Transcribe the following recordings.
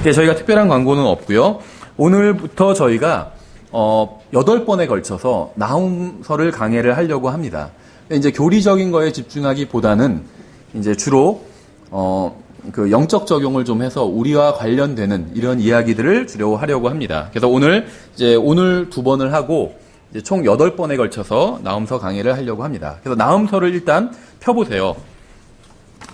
저희가 특별한 광고는 없고요. 오늘부터 저희가 8번에 걸쳐서 나훔서를 강해를 하려고 합니다. 이제 교리적인 거에 집중하기보다는 이제 주로 그 영적 적용을 좀 해서 우리와 관련되는 이런 이야기들을 주려고 하려고 합니다. 그래서 오늘 2번을 하고 이제 총 8번에 걸쳐서 나훔서 강해를 하려고 합니다. 그래서 나훔서를 일단 펴보세요.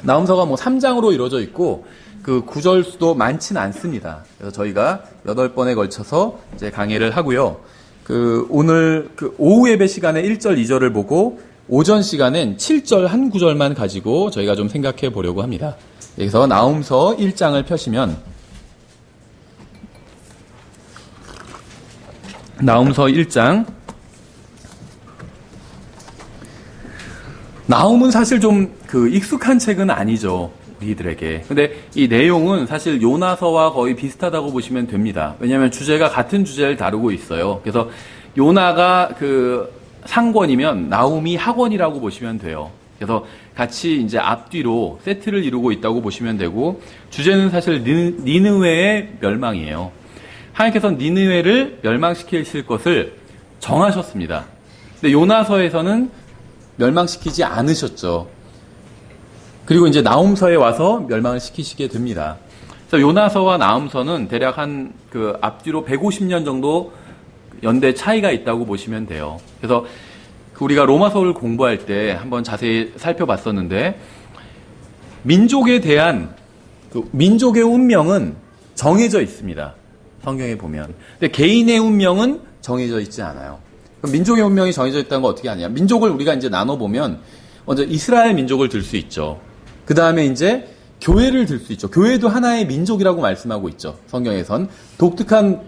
나훔서가 3장으로 이루어져 있고 그 구절 수도 많지는 않습니다. 그래서 저희가 8번에 걸쳐서 이제 강해를 하고요. 오늘 오후 예배 시간에 1절, 2절을 보고 오전 시간엔 7절 한 구절만 가지고 저희가 좀 생각해 보려고 합니다. 여기서 나훔서 1장을 펴시면 나훔서 1장. 나훔은 사실 좀 익숙한 책은 아니죠. 우리들에게. 근데 이 내용은 사실 요나서와 거의 비슷하다고 보시면 됩니다. 왜냐하면 주제가 같은 주제를 다루고 있어요. 그래서 요나가 상권이면 나훔이 하권이라고 보시면 돼요. 그래서 같이 이제 앞뒤로 세트를 이루고 있다고 보시면 되고, 주제는 사실 니느웨의 멸망이에요. 하나님께서는 니느웨를 멸망시키실 것을 정하셨습니다. 근데 요나서에서는 멸망시키지 않으셨죠. 그리고 이제 나훔서에 와서 멸망을 시키시게 됩니다. 그래서 요나서와 나훔서는 대략 앞뒤로 150년 정도 연대 차이가 있다고 보시면 돼요. 그래서 우리가 로마서를 공부할 때 한번 자세히 살펴봤었는데, 민족에 대한 민족의 운명은 정해져 있습니다. 성경에 보면. 근데 개인의 운명은 정해져 있지 않아요. 그럼 민족의 운명이 정해져 있다는 건 어떻게 하냐? 민족을 우리가 이제 나눠보면 먼저 이스라엘 민족을 들 수 있죠. 그 다음에 이제 교회를 들 수 있죠. 교회도 하나의 민족이라고 말씀하고 있죠. 성경에선 독특한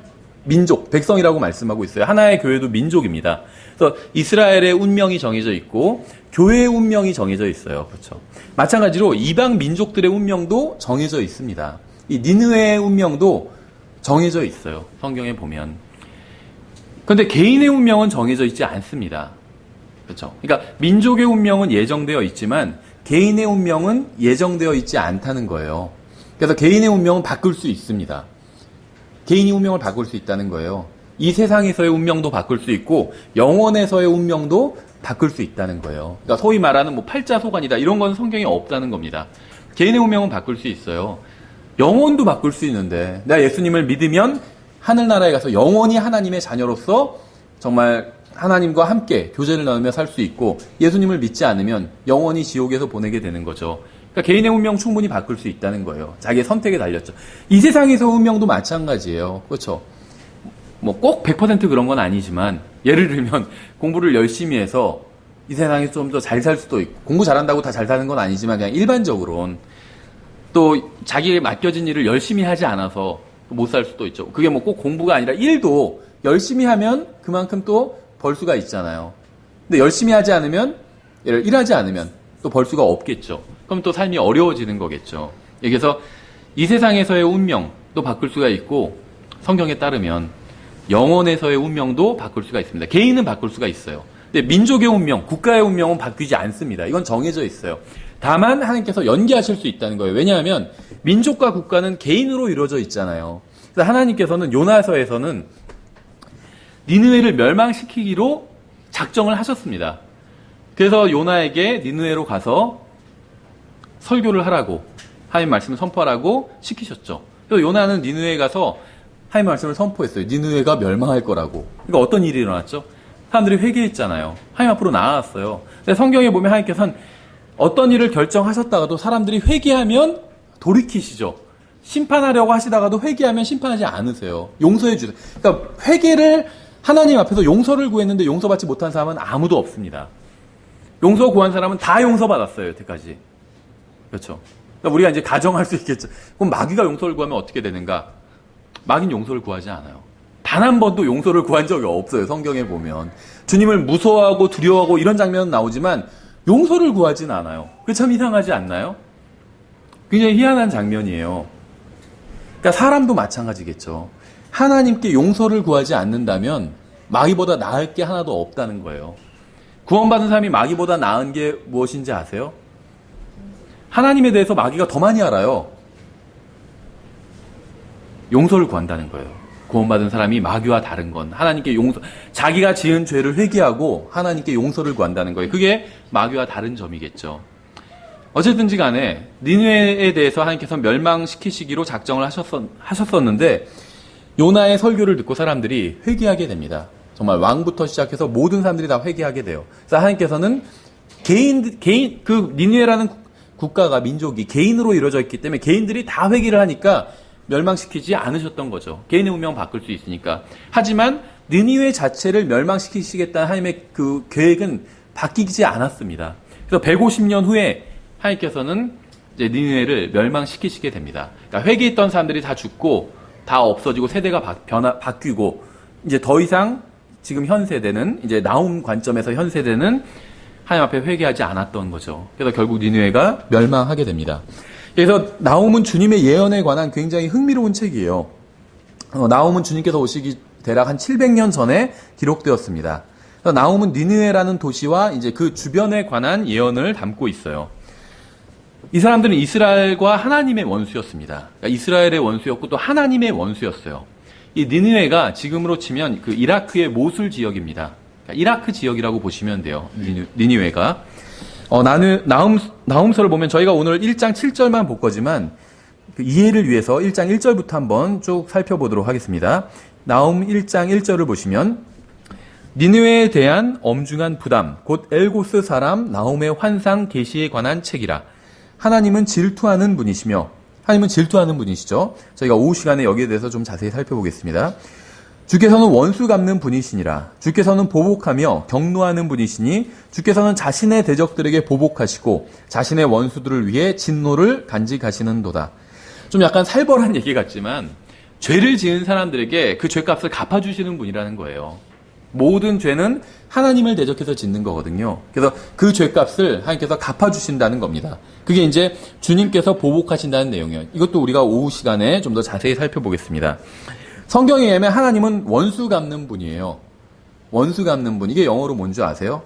민족, 백성이라고 말씀하고 있어요. 하나의 교회도 민족입니다. 그래서 이스라엘의 운명이 정해져 있고 교회의 운명이 정해져 있어요. 그렇죠. 마찬가지로 이방 민족들의 운명도 정해져 있습니다. 이 니느웨의 운명도 정해져 있어요. 성경에 보면. 그런데 개인의 운명은 정해져 있지 않습니다. 그렇죠. 그러니까 민족의 운명은 예정되어 있지만 개인의 운명은 예정되어 있지 않다는 거예요. 그래서 개인의 운명은 바꿀 수 있습니다. 개인이 운명을 바꿀 수 있다는 거예요. 이 세상에서의 운명도 바꿀 수 있고 영원에서의 운명도 바꿀 수 있다는 거예요. 그러니까 소위 말하는 팔자소관이다 이런 건 성경에 없다는 겁니다. 개인의 운명은 바꿀 수 있어요. 영혼도 바꿀 수 있는데 내가 예수님을 믿으면 하늘나라에 가서 영원히 하나님의 자녀로서 정말 하나님과 함께 교제를 나누며 살 수 있고, 예수님을 믿지 않으면 영원히 지옥에서 보내게 되는 거죠. 그러니까 개인의 운명 충분히 바꿀 수 있다는 거예요. 자기의 선택에 달렸죠. 이 세상에서 운명도 마찬가지예요. 그렇죠. 꼭 100% 그런 건 아니지만, 예를 들면 공부를 열심히 해서 이 세상에 좀 더 잘 살 수도 있고, 공부 잘한다고 다 잘 사는 건 아니지만 그냥 일반적으로는 또 자기에게 맡겨진 일을 열심히 하지 않아서 못 살 수도 있죠. 그게 꼭 공부가 아니라 일도 열심히 하면 그만큼 또 벌 수가 있잖아요. 근데 열심히 하지 않으면, 일하지 않으면 또 벌 수가 없겠죠. 그럼 또 삶이 어려워지는 거겠죠. 그래서 이 세상에서의 운명도 바꿀 수가 있고, 성경에 따르면 영혼에서의 운명도 바꿀 수가 있습니다. 개인은 바꿀 수가 있어요. 근데 민족의 운명, 국가의 운명은 바뀌지 않습니다. 이건 정해져 있어요. 다만 하나님께서 연기하실 수 있다는 거예요. 왜냐하면 민족과 국가는 개인으로 이루어져 있잖아요. 그래서 하나님께서는 요나서에서는 니느웨를 멸망시키기로 작정을 하셨습니다. 그래서 요나에게 니느웨로 가서 설교를 하라고, 하나님 말씀을 선포하라고 시키셨죠. 그래서 요나는 니느웨에 가서 하나님 말씀을 선포했어요. 니느웨가 멸망할 거라고. 그러니까 어떤 일이 일어났죠? 사람들이 회개했잖아요. 하나님 앞으로 나아갔어요. 근데 성경에 보면 하나님께서는 어떤 일을 결정하셨다가도 사람들이 회개하면 돌이키시죠. 심판하려고 하시다가도 회개하면 심판하지 않으세요. 용서해 주세요. 그러니까 회개를 하나님 앞에서 용서를 구했는데 용서받지 못한 사람은 아무도 없습니다. 용서 구한 사람은 다 용서받았어요, 여태까지. 그렇죠. 그러니까 우리가 이제 가정할 수 있겠죠. 그럼 마귀가 용서를 구하면 어떻게 되는가? 마귀는 용서를 구하지 않아요. 단 한 번도 용서를 구한 적이 없어요, 성경에 보면. 주님을 무서워하고 두려워하고 이런 장면은 나오지만 용서를 구하진 않아요. 그게 참 이상하지 않나요? 굉장히 희한한 장면이에요. 그러니까 사람도 마찬가지겠죠. 하나님께 용서를 구하지 않는다면 마귀보다 나을 게 하나도 없다는 거예요. 구원받은 사람이 마귀보다 나은 게 무엇인지 아세요? 하나님에 대해서 마귀가 더 많이 알아요. 용서를 구한다는 거예요. 구원받은 사람이 마귀와 다른 건 하나님께 자기가 지은 죄를 회개하고 하나님께 용서를 구한다는 거예요. 그게 마귀와 다른 점이겠죠. 어쨌든지 간에 니느웨에 대해서 하나님께서 멸망시키시기로 작정을 하셨었는데 요나의 설교를 듣고 사람들이 회개하게 됩니다. 정말 왕부터 시작해서 모든 사람들이 다 회개하게 돼요. 그래서 하나님께서는 그 니느웨라는 국가가 민족이 개인으로 이루어져 있기 때문에 개인들이 다 회개를 하니까 멸망시키지 않으셨던 거죠. 개인의 운명 바꿀 수 있으니까. 하지만 니느웨 자체를 멸망시키시겠다는 하나님의 그 계획은 바뀌지 않았습니다. 그래서 150년 후에 하나님께서는 이제 니느웨를 멸망시키시게 됩니다. 그러니까 회개했던 사람들이 다 죽고 다 없어지고 세대가 바뀌고 이제 더 이상 지금 현 세대는 이제 나움 관점에서 현 세대는 하나님 앞에 회개하지 않았던 거죠. 그래서 결국 니느웨가 멸망하게 됩니다. 그래서 나홈은 주님의 예언에 관한 굉장히 흥미로운 책이에요. 나홈은 주님께서 오시기 대략 한 700년 전에 기록되었습니다. 그래서 나홈은 니느웨라는 도시와 이제 그 주변에 관한 예언을 담고 있어요. 이 사람들은 이스라엘과 하나님의 원수였습니다. 그러니까 이스라엘의 원수였고 또 하나님의 원수였어요. 이 니느웨가 지금으로 치면 그 이라크의 모술 지역입니다. 그러니까 이라크 지역이라고 보시면 돼요. 니느웨가. 나훔서를 보면 저희가 오늘 1장 7절만 볼 거지만 그 이해를 위해서 1장 1절부터 한번 쭉 살펴보도록 하겠습니다. 나훔 1장 1절을 보시면 니느웨에 대한 엄중한 부담 곧 엘고스 사람 나훔의 환상 계시에 관한 책이라. 하나님은 질투하는 분이시며 하나님은 질투하는 분이시죠. 저희가 오후 시간에 여기에 대해서 좀 자세히 살펴보겠습니다. 주께서는 원수 갚는 분이시니라. 주께서는 보복하며 경노하는 분이시니 주께서는 자신의 대적들에게 보복하시고 자신의 원수들을 위해 진노를 간직하시는도다. 좀 약간 살벌한 얘기 같지만 죄를 지은 사람들에게 그 죄값을 갚아주시는 분이라는 거예요. 모든 죄는 하나님을 대적해서 짓는 거거든요. 그래서 그 죄값을 하나님께서 갚아주신다는 겁니다. 그게 이제 주님께서 보복하신다는 내용이에요. 이것도 우리가 오후 시간에 좀 더 자세히 살펴보겠습니다. 성경에 의하면 하나님은 원수 갚는 분이에요. 원수 갚는 분. 이게 영어로 뭔지 아세요?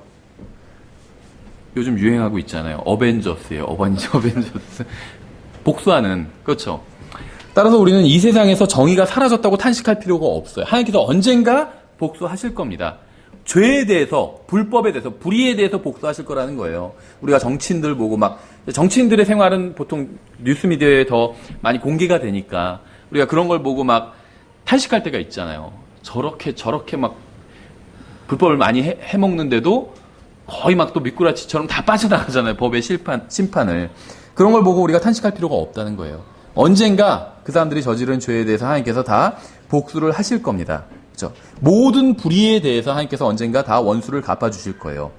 요즘 유행하고 있잖아요. 어벤져스예요. 어벤져스. 복수하는. 그렇죠. 따라서 우리는 이 세상에서 정의가 사라졌다고 탄식할 필요가 없어요. 하나님께서 언젠가 복수하실 겁니다. 죄에 대해서, 불법에 대해서, 불의에 대해서 복수하실 거라는 거예요. 우리가 정치인들 보고 정치인들의 생활은 보통 뉴스미디어에 더 많이 공개가 되니까 우리가 그런 걸 보고 탄식할 때가 있잖아요. 저렇게 막 불법을 많이 해먹는데도 거의 또 미꾸라지처럼 다 빠져나가잖아요. 법의 심판을. 그런 걸 보고 우리가 탄식할 필요가 없다는 거예요. 언젠가 그 사람들이 저지른 죄에 대해서 하나님께서 다 복수를 하실 겁니다. 그렇죠? 모든 불의에 대해서 하나님께서 언젠가 다 원수를 갚아주실 거예요.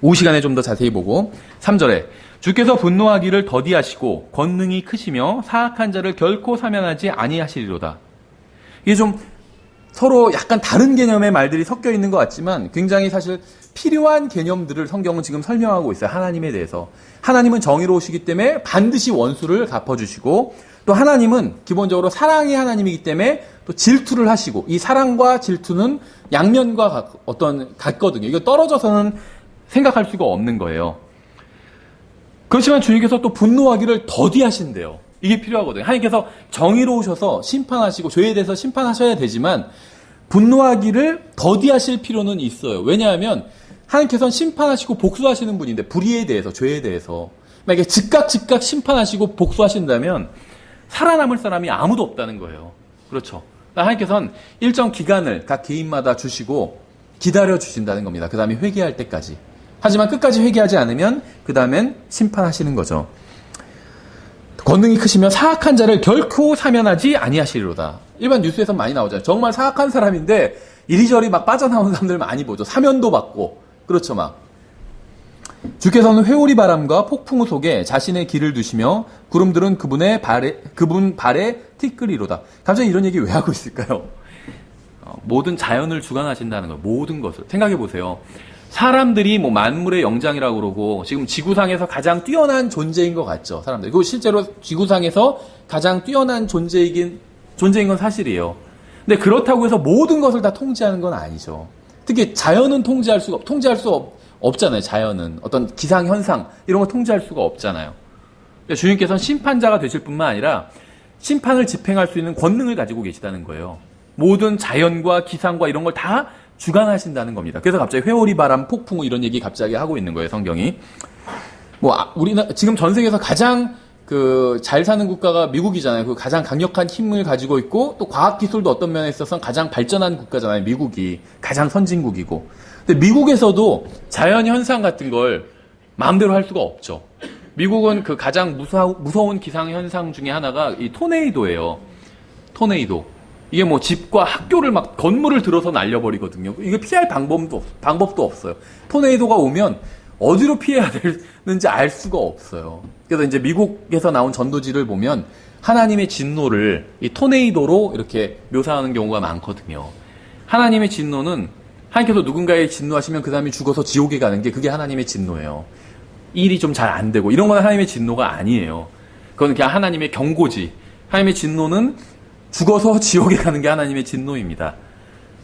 오후 시간에 좀 더 자세히 보고 3절에 주께서 분노하기를 더디하시고 권능이 크시며 사악한 자를 결코 사면하지 아니하시리로다. 이게 좀 서로 약간 다른 개념의 말들이 섞여 있는 것 같지만 굉장히 사실 필요한 개념들을 성경은 지금 설명하고 있어요. 하나님에 대해서. 하나님은 정의로우시기 때문에 반드시 원수를 갚아주시고 또 하나님은 기본적으로 사랑의 하나님이기 때문에 또 질투를 하시고 이 사랑과 질투는 양면과 같거든요. 이거 떨어져서는 생각할 수가 없는 거예요. 그렇지만 주님께서 또 분노하기를 더디하신대요. 이게 필요하거든요. 하나님께서 정의로우셔서 심판하시고 죄에 대해서 심판하셔야 되지만 분노하기를 더디하실 필요는 있어요. 왜냐하면 하나님께서는 심판하시고 복수하시는 분인데 불의에 대해서, 죄에 대해서 만약에 즉각 심판하시고 복수하신다면 살아남을 사람이 아무도 없다는 거예요. 그렇죠. 하나님께서는 일정 기간을 각 개인마다 주시고 기다려 주신다는 겁니다. 그 다음에 회개할 때까지. 하지만 끝까지 회개하지 않으면 그 다음엔 심판하시는 거죠. 권능이 크시며 사악한 자를 결코 사면하지 아니하시리로다. 일반 뉴스에서 많이 나오잖아요. 정말 사악한 사람인데 이리저리 빠져나오는 사람들 많이 보죠. 사면도 받고. 그렇죠, 주께서는 회오리 바람과 폭풍우 속에 자신의 길을 두시며 구름들은 그분 발에 티끌이로다. 갑자기 이런 얘기 왜 하고 있을까요? 모든 자연을 주관하신다는 거예요. 모든 것을. 생각해 보세요. 사람들이 만물의 영장이라고 그러고 지금 지구상에서 가장 뛰어난 존재인 것 같죠, 사람들. 그리고 실제로 지구상에서 가장 뛰어난 존재인 건 사실이에요. 근데 그렇다고 해서 모든 것을 다 통제하는 건 아니죠. 특히 자연은 통제할 수 없잖아요. 자연은 어떤 기상 현상 이런 거 통제할 수가 없잖아요. 주님께서는 심판자가 되실 뿐만 아니라 심판을 집행할 수 있는 권능을 가지고 계시다는 거예요. 모든 자연과 기상과 이런 걸 다 주관하신다는 겁니다. 그래서 갑자기 회오리, 바람, 폭풍 이런 얘기 갑자기 하고 있는 거예요, 성경이. 우리나 지금 전 세계에서 가장 잘 사는 국가가 미국이잖아요. 그 가장 강력한 힘을 가지고 있고 또 과학 기술도 어떤 면에 있어서는 가장 발전한 국가잖아요. 미국이 가장 선진국이고. 근데 미국에서도 자연 현상 같은 걸 마음대로 할 수가 없죠. 미국은 그 가장 무서운 기상 현상 중에 하나가 이 토네이도예요. 토네이도. 이게 뭐 집과 학교를 막 건물을 들어서 날려버리거든요. 이게 피할 방법도 없어요. 토네이도가 오면 어디로 피해야 되는지 알 수가 없어요. 그래서 이제 미국에서 나온 전도지를 보면 하나님의 진노를 이 토네이도로 이렇게 묘사하는 경우가 많거든요. 하나님의 진노는 하나님께서 누군가에 진노하시면 그 사람이 죽어서 지옥에 가는 게 그게 하나님의 진노예요. 일이 좀 잘 안 되고 이런 건 하나님의 진노가 아니에요. 그건 그냥 하나님의 경고지. 하나님의 진노는 죽어서 지옥에 가는 게 하나님의 진노입니다.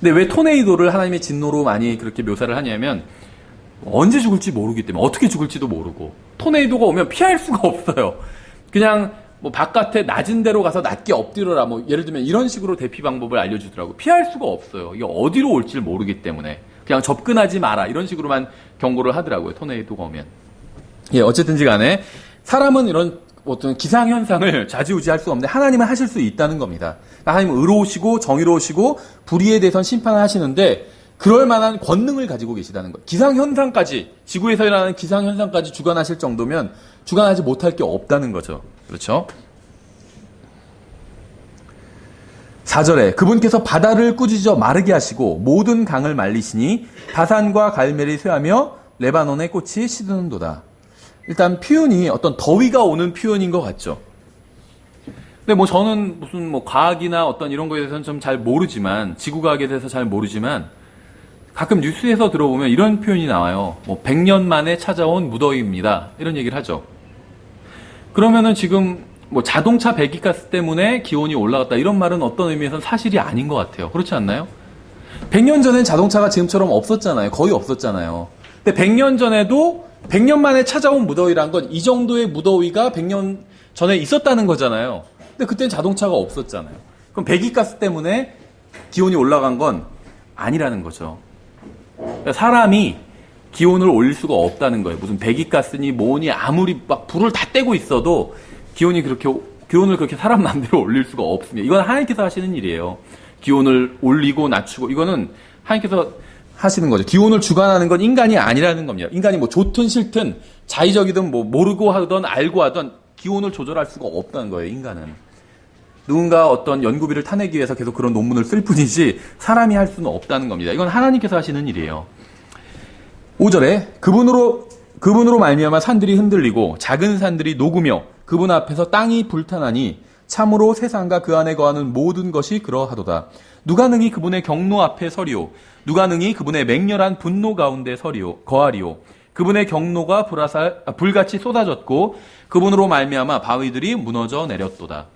근데 왜 토네이도를 하나님의 진노로 많이 그렇게 묘사를 하냐면 언제 죽을지 모르기 때문에 어떻게 죽을지도 모르고 토네이도가 오면 피할 수가 없어요. 그냥 뭐 바깥에 낮은 데로 가서 낮게 엎드려라 뭐 예를 들면 이런 식으로 대피 방법을 알려주더라고요. 피할 수가 없어요. 이게 어디로 올지 모르기 때문에 그냥 접근하지 마라 이런 식으로만 경고를 하더라고요. 토네이도가 오면. 예, 어쨌든지 간에 사람은 이런 어떤 기상현상을 좌지우지할 수 없는데 하나님은 하실 수 있다는 겁니다. 하나님은 의로우시고 정의로우시고 불의에 대해서는 심판을 하시는데 그럴 만한 권능을 가지고 계시다는 거예요. 기상현상까지, 지구에서 일어나는 기상현상까지 주관하실 정도면 주관하지 못할 게 없다는 거죠. 그렇죠? 4절에 그분께서 바다를 꾸짖어 마르게 하시고 모든 강을 말리시니 바산과 갈멜이 쇠하며 레바논의 꽃이 시드는도다. 일단 표현이 어떤 더위가 오는 표현인 것 같죠. 근데 뭐 저는 무슨 뭐 과학이나 어떤 이런 거에 대해서는 좀 잘 모르지만 지구과학에 대해서 잘 모르지만 가끔 뉴스에서 들어보면 이런 표현이 나와요. 뭐 100년 만에 찾아온 무더위입니다. 이런 얘기를 하죠. 그러면은 지금 뭐 자동차 배기가스 때문에 기온이 올라갔다 이런 말은 어떤 의미에서는 사실이 아닌 것 같아요. 그렇지 않나요? 100년 전엔 자동차가 지금처럼 없었잖아요. 거의 없었잖아요. 근데 100년 전에도 100년 만에 찾아온 무더위란 건 이 정도의 무더위가 100년 전에 있었다는 거잖아요. 근데 그때는 자동차가 없었잖아요. 그럼 배기가스 때문에 기온이 올라간 건 아니라는 거죠. 그러니까 사람이 기온을 올릴 수가 없다는 거예요. 무슨 배기가스니 뭐니 아무리 막 불을 다 떼고 있어도 기온을 그렇게 사람 마음대로 올릴 수가 없습니다. 이건 하나님께서 하시는 일이에요. 기온을 올리고 낮추고 이거는 하나님께서 하시는 거죠. 기온을 주관하는 건 인간이 아니라는 겁니다. 인간이 뭐 좋든 싫든 자의적이든 뭐 모르고 하든 알고 하든 기온을 조절할 수가 없다는 거예요. 인간은. 누군가 어떤 연구비를 타내기 위해서 계속 그런 논문을 쓸 뿐이지 사람이 할 수는 없다는 겁니다. 이건 하나님께서 하시는 일이에요. 5절에 그분으로 말미암아 산들이 흔들리고 작은 산들이 녹으며 그분 앞에서 땅이 불타나니 참으로 세상과 그 안에 거하는 모든 것이 그러하도다. 누가 능히 그분의 경로 앞에 서리오. 누가 능히 그분의 맹렬한 분노 가운데 거하리오. 그분의 경로가 불같이 쏟아졌고 그분으로 말미암아 바위들이 무너져 내렸도다.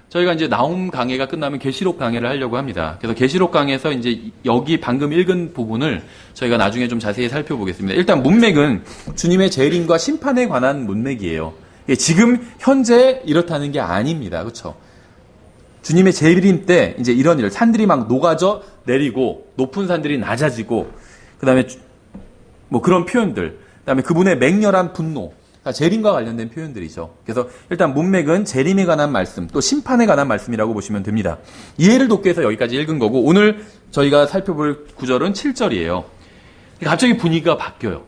저희가 이제 나움 강해가 끝나면 계시록 강해를 하려고 합니다. 그래서 계시록 강해에서 이제 여기 방금 읽은 부분을 저희가 나중에 좀 자세히 살펴보겠습니다. 일단 문맥은 주님의 재림과 심판에 관한 문맥이에요. 지금 현재 이렇다는 게 아닙니다. 그렇죠? 주님의 재림 때 이제 이런 일, 산들이 막 녹아져 내리고 높은 산들이 낮아지고 그다음에 뭐 그런 표현들, 그다음에 그분의 맹렬한 분노, 재림과 관련된 표현들이죠. 그래서 일단 문맥은 재림에 관한 말씀, 또 심판에 관한 말씀이라고 보시면 됩니다. 이해를 돕기 위해서 여기까지 읽은 거고 오늘 저희가 살펴볼 구절은 7절이에요. 갑자기 분위기가 바뀌어요.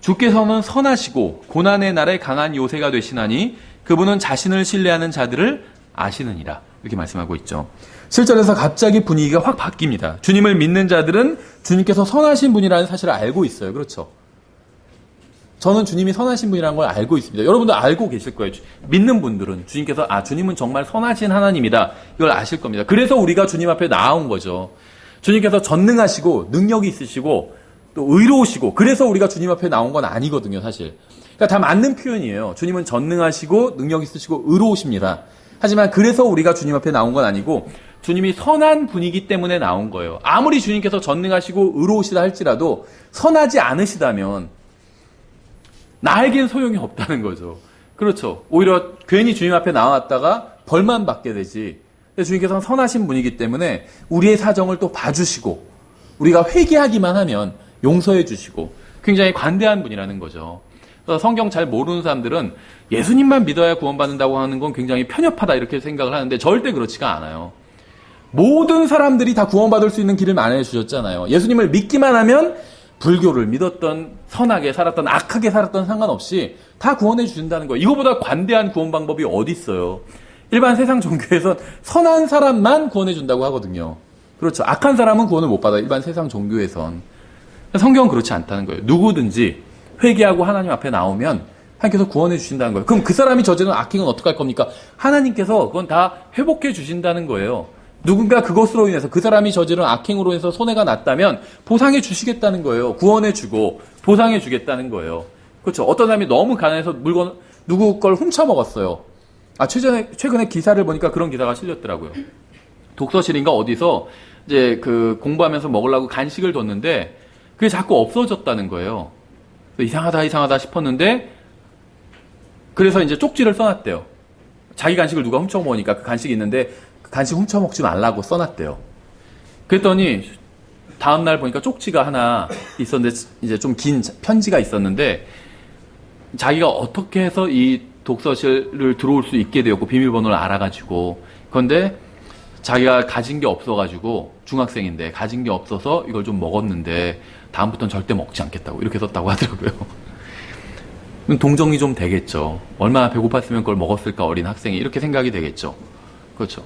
주께서는 선하시고 고난의 날에 강한 요새가 되시나니 그분은 자신을 신뢰하는 자들을 아시느니라. 이렇게 말씀하고 있죠. 7절에서 갑자기 분위기가 확 바뀝니다. 주님을 믿는 자들은 주님께서 선하신 분이라는 사실을 알고 있어요. 그렇죠? 저는 주님이 선하신 분이라는 걸 알고 있습니다. 여러분도 알고 계실 거예요. 믿는 분들은 주님께서 주님은 정말 선하신 하나님이다. 이걸 아실 겁니다. 그래서 우리가 주님 앞에 나온 거죠. 주님께서 전능하시고 능력이 있으시고 또 의로우시고 그래서 우리가 주님 앞에 나온 건 아니거든요. 사실. 그러니까 다 맞는 표현이에요. 주님은 전능하시고 능력 있으시고 의로우십니다. 하지만 그래서 우리가 주님 앞에 나온 건 아니고 주님이 선한 분이기 때문에 나온 거예요. 아무리 주님께서 전능하시고 의로우시다 할지라도 선하지 않으시다면 나에겐 소용이 없다는 거죠. 그렇죠. 오히려 괜히 주님 앞에 나왔다가 벌만 받게 되지. 근데 주님께서는 선하신 분이기 때문에 우리의 사정을 또 봐주시고 우리가 회개하기만 하면 용서해 주시고 굉장히 관대한 분이라는 거죠. 그래서 성경 잘 모르는 사람들은 예수님만 믿어야 구원받는다고 하는 건 굉장히 편협하다 이렇게 생각을 하는데 절대 그렇지가 않아요. 모든 사람들이 다 구원받을 수 있는 길을 마련해 주셨잖아요. 예수님을 믿기만 하면 불교를 믿었던 선하게 살았던 악하게 살았던 상관없이 다 구원해 주신다는 거예요. 이거보다 관대한 구원 방법이 어디 있어요. 일반 세상 종교에선 선한 사람만 구원해 준다고 하거든요. 그렇죠. 악한 사람은 구원을 못 받아요. 일반 세상 종교에선. 성경은 그렇지 않다는 거예요. 누구든지 회개하고 하나님 앞에 나오면 하나님께서 구원해 주신다는 거예요. 그럼 그 사람이 저지른 악행은 어떻게 할 겁니까? 하나님께서 그건 다 회복해 주신다는 거예요. 누군가 그것으로 인해서 그 사람이 저지른 악행으로 해서 손해가 났다면 보상해 주시겠다는 거예요. 구원해 주고 보상해 주겠다는 거예요. 그렇죠. 어떤 사람이 너무 가난해서 물건 누구 걸 훔쳐 먹었어요. 최근에 기사를 보니까 그런 기사가 실렸더라고요. 독서실인가 어디서 이제 그 공부하면서 먹으려고 간식을 뒀는데 그게 자꾸 없어졌다는 거예요. 이상하다 싶었는데 그래서 이제 쪽지를 써놨대요. 자기 간식을 누가 훔쳐 먹으니까 그 간식이 있는데 그 간식 훔쳐 먹지 말라고 써놨대요. 그랬더니 다음날 보니까 쪽지가 하나 있었는데 이제 좀 긴 편지가 있었는데 자기가 어떻게 해서 이 독서실을 들어올 수 있게 되었고 비밀번호를 알아가지고 그런데 자기가 가진 게 없어가지고 중학생인데 가진 게 없어서 이걸 좀 먹었는데 다음부터는 절대 먹지 않겠다고 이렇게 썼다고 하더라고요. 동정이 좀 되겠죠. 얼마나 배고팠으면 그걸 먹었을까 어린 학생이 이렇게 생각이 되겠죠. 그렇죠.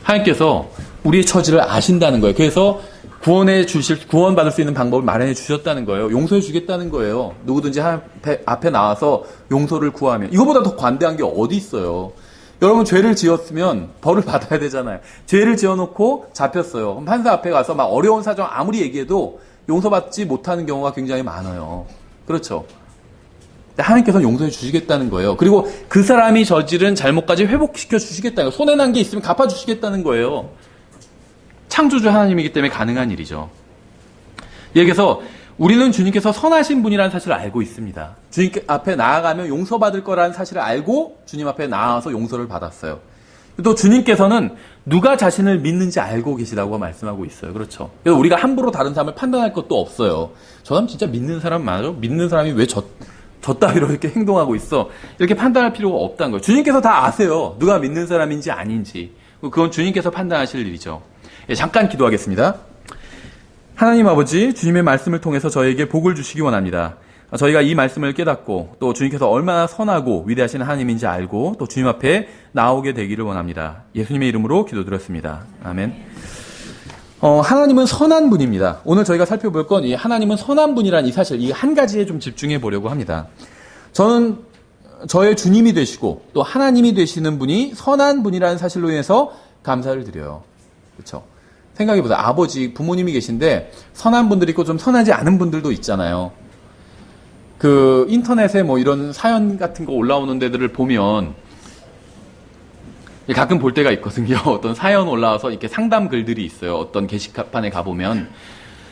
하나님께서 우리의 처지를 아신다는 거예요. 그래서 구원받을 수 있는 방법을 마련해 주셨다는 거예요. 용서해 주겠다는 거예요. 누구든지 앞에 나와서 용서를 구하면. 이거보다 더 관대한 게 어디 있어요. 여러분 죄를 지었으면 벌을 받아야 되잖아요. 죄를 지어놓고 잡혔어요. 그럼 판사 앞에 가서 막 어려운 사정 아무리 얘기해도 용서받지 못하는 경우가 굉장히 많아요. 그렇죠. 하나님께서는 용서해 주시겠다는 거예요. 그리고 그 사람이 저지른 잘못까지 회복시켜 주시겠다는 거예요. 손해난 게 있으면 갚아주시겠다는 거예요. 창조주 하나님이기 때문에 가능한 일이죠. 여기서 우리는 주님께서 선하신 분이라는 사실을 알고 있습니다. 주님 앞에 나아가면 용서받을 거라는 사실을 알고 주님 앞에 나아와서 용서를 받았어요. 또 주님께서는 누가 자신을 믿는지 알고 계시다고 말씀하고 있어요. 그렇죠. 그래서 우리가 함부로 다른 사람을 판단할 것도 없어요. 저 사람 진짜 믿는 사람 맞아? 믿는 사람이 왜 저따위로 이렇게 행동하고 있어? 이렇게 판단할 필요가 없다는 거예요. 주님께서 다 아세요. 누가 믿는 사람인지 아닌지. 그건 주님께서 판단하실 일이죠. 잠깐 기도하겠습니다. 하나님 아버지, 주님의 말씀을 통해서 저에게 복을 주시기 원합니다. 저희가 이 말씀을 깨닫고 또 주님께서 얼마나 선하고 위대하신 하나님인지 알고 또 주님 앞에 나오게 되기를 원합니다. 예수님의 이름으로 기도드렸습니다. 아멘. 하나님은 선한 분입니다. 오늘 저희가 살펴볼 건 이 하나님은 선한 분이라는 이 사실, 이 한 가지에 좀 집중해 보려고 합니다. 저는 저의 주님이 되시고 또 하나님이 되시는 분이 선한 분이라는 사실로 인해서 감사를 드려요. 그렇죠? 생각해보세요. 아버지, 부모님이 계신데 선한 분들이 있고 좀 선하지 않은 분들도 있잖아요. 그 인터넷에 뭐 이런 사연 같은 거 올라오는 데들을 보면 가끔 볼 때가 있거든요. 어떤 사연 올라와서 이렇게 상담 글들이 있어요. 어떤 게시판에 가보면.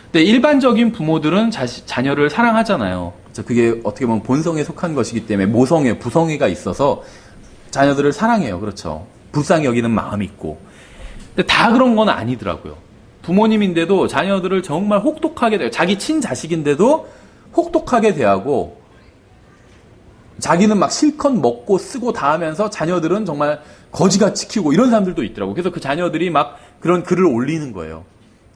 근데 일반적인 부모들은 자녀를 사랑하잖아요. 그게 어떻게 보면 본성에 속한 것이기 때문에 모성애, 부성애가 있어서 자녀들을 사랑해요. 그렇죠. 불쌍히 여기는 마음이 있고. 근데 다 그런 건 아니더라고요. 부모님인데도 자녀들을 정말 혹독하게 대하고 자기 친자식인데도 혹독하게 대하고 자기는 막 실컷 먹고 쓰고 다 하면서 자녀들은 정말 거지같이 키우고 이런 사람들도 있더라고요. 그래서 그 자녀들이 막 그런 글을 올리는 거예요.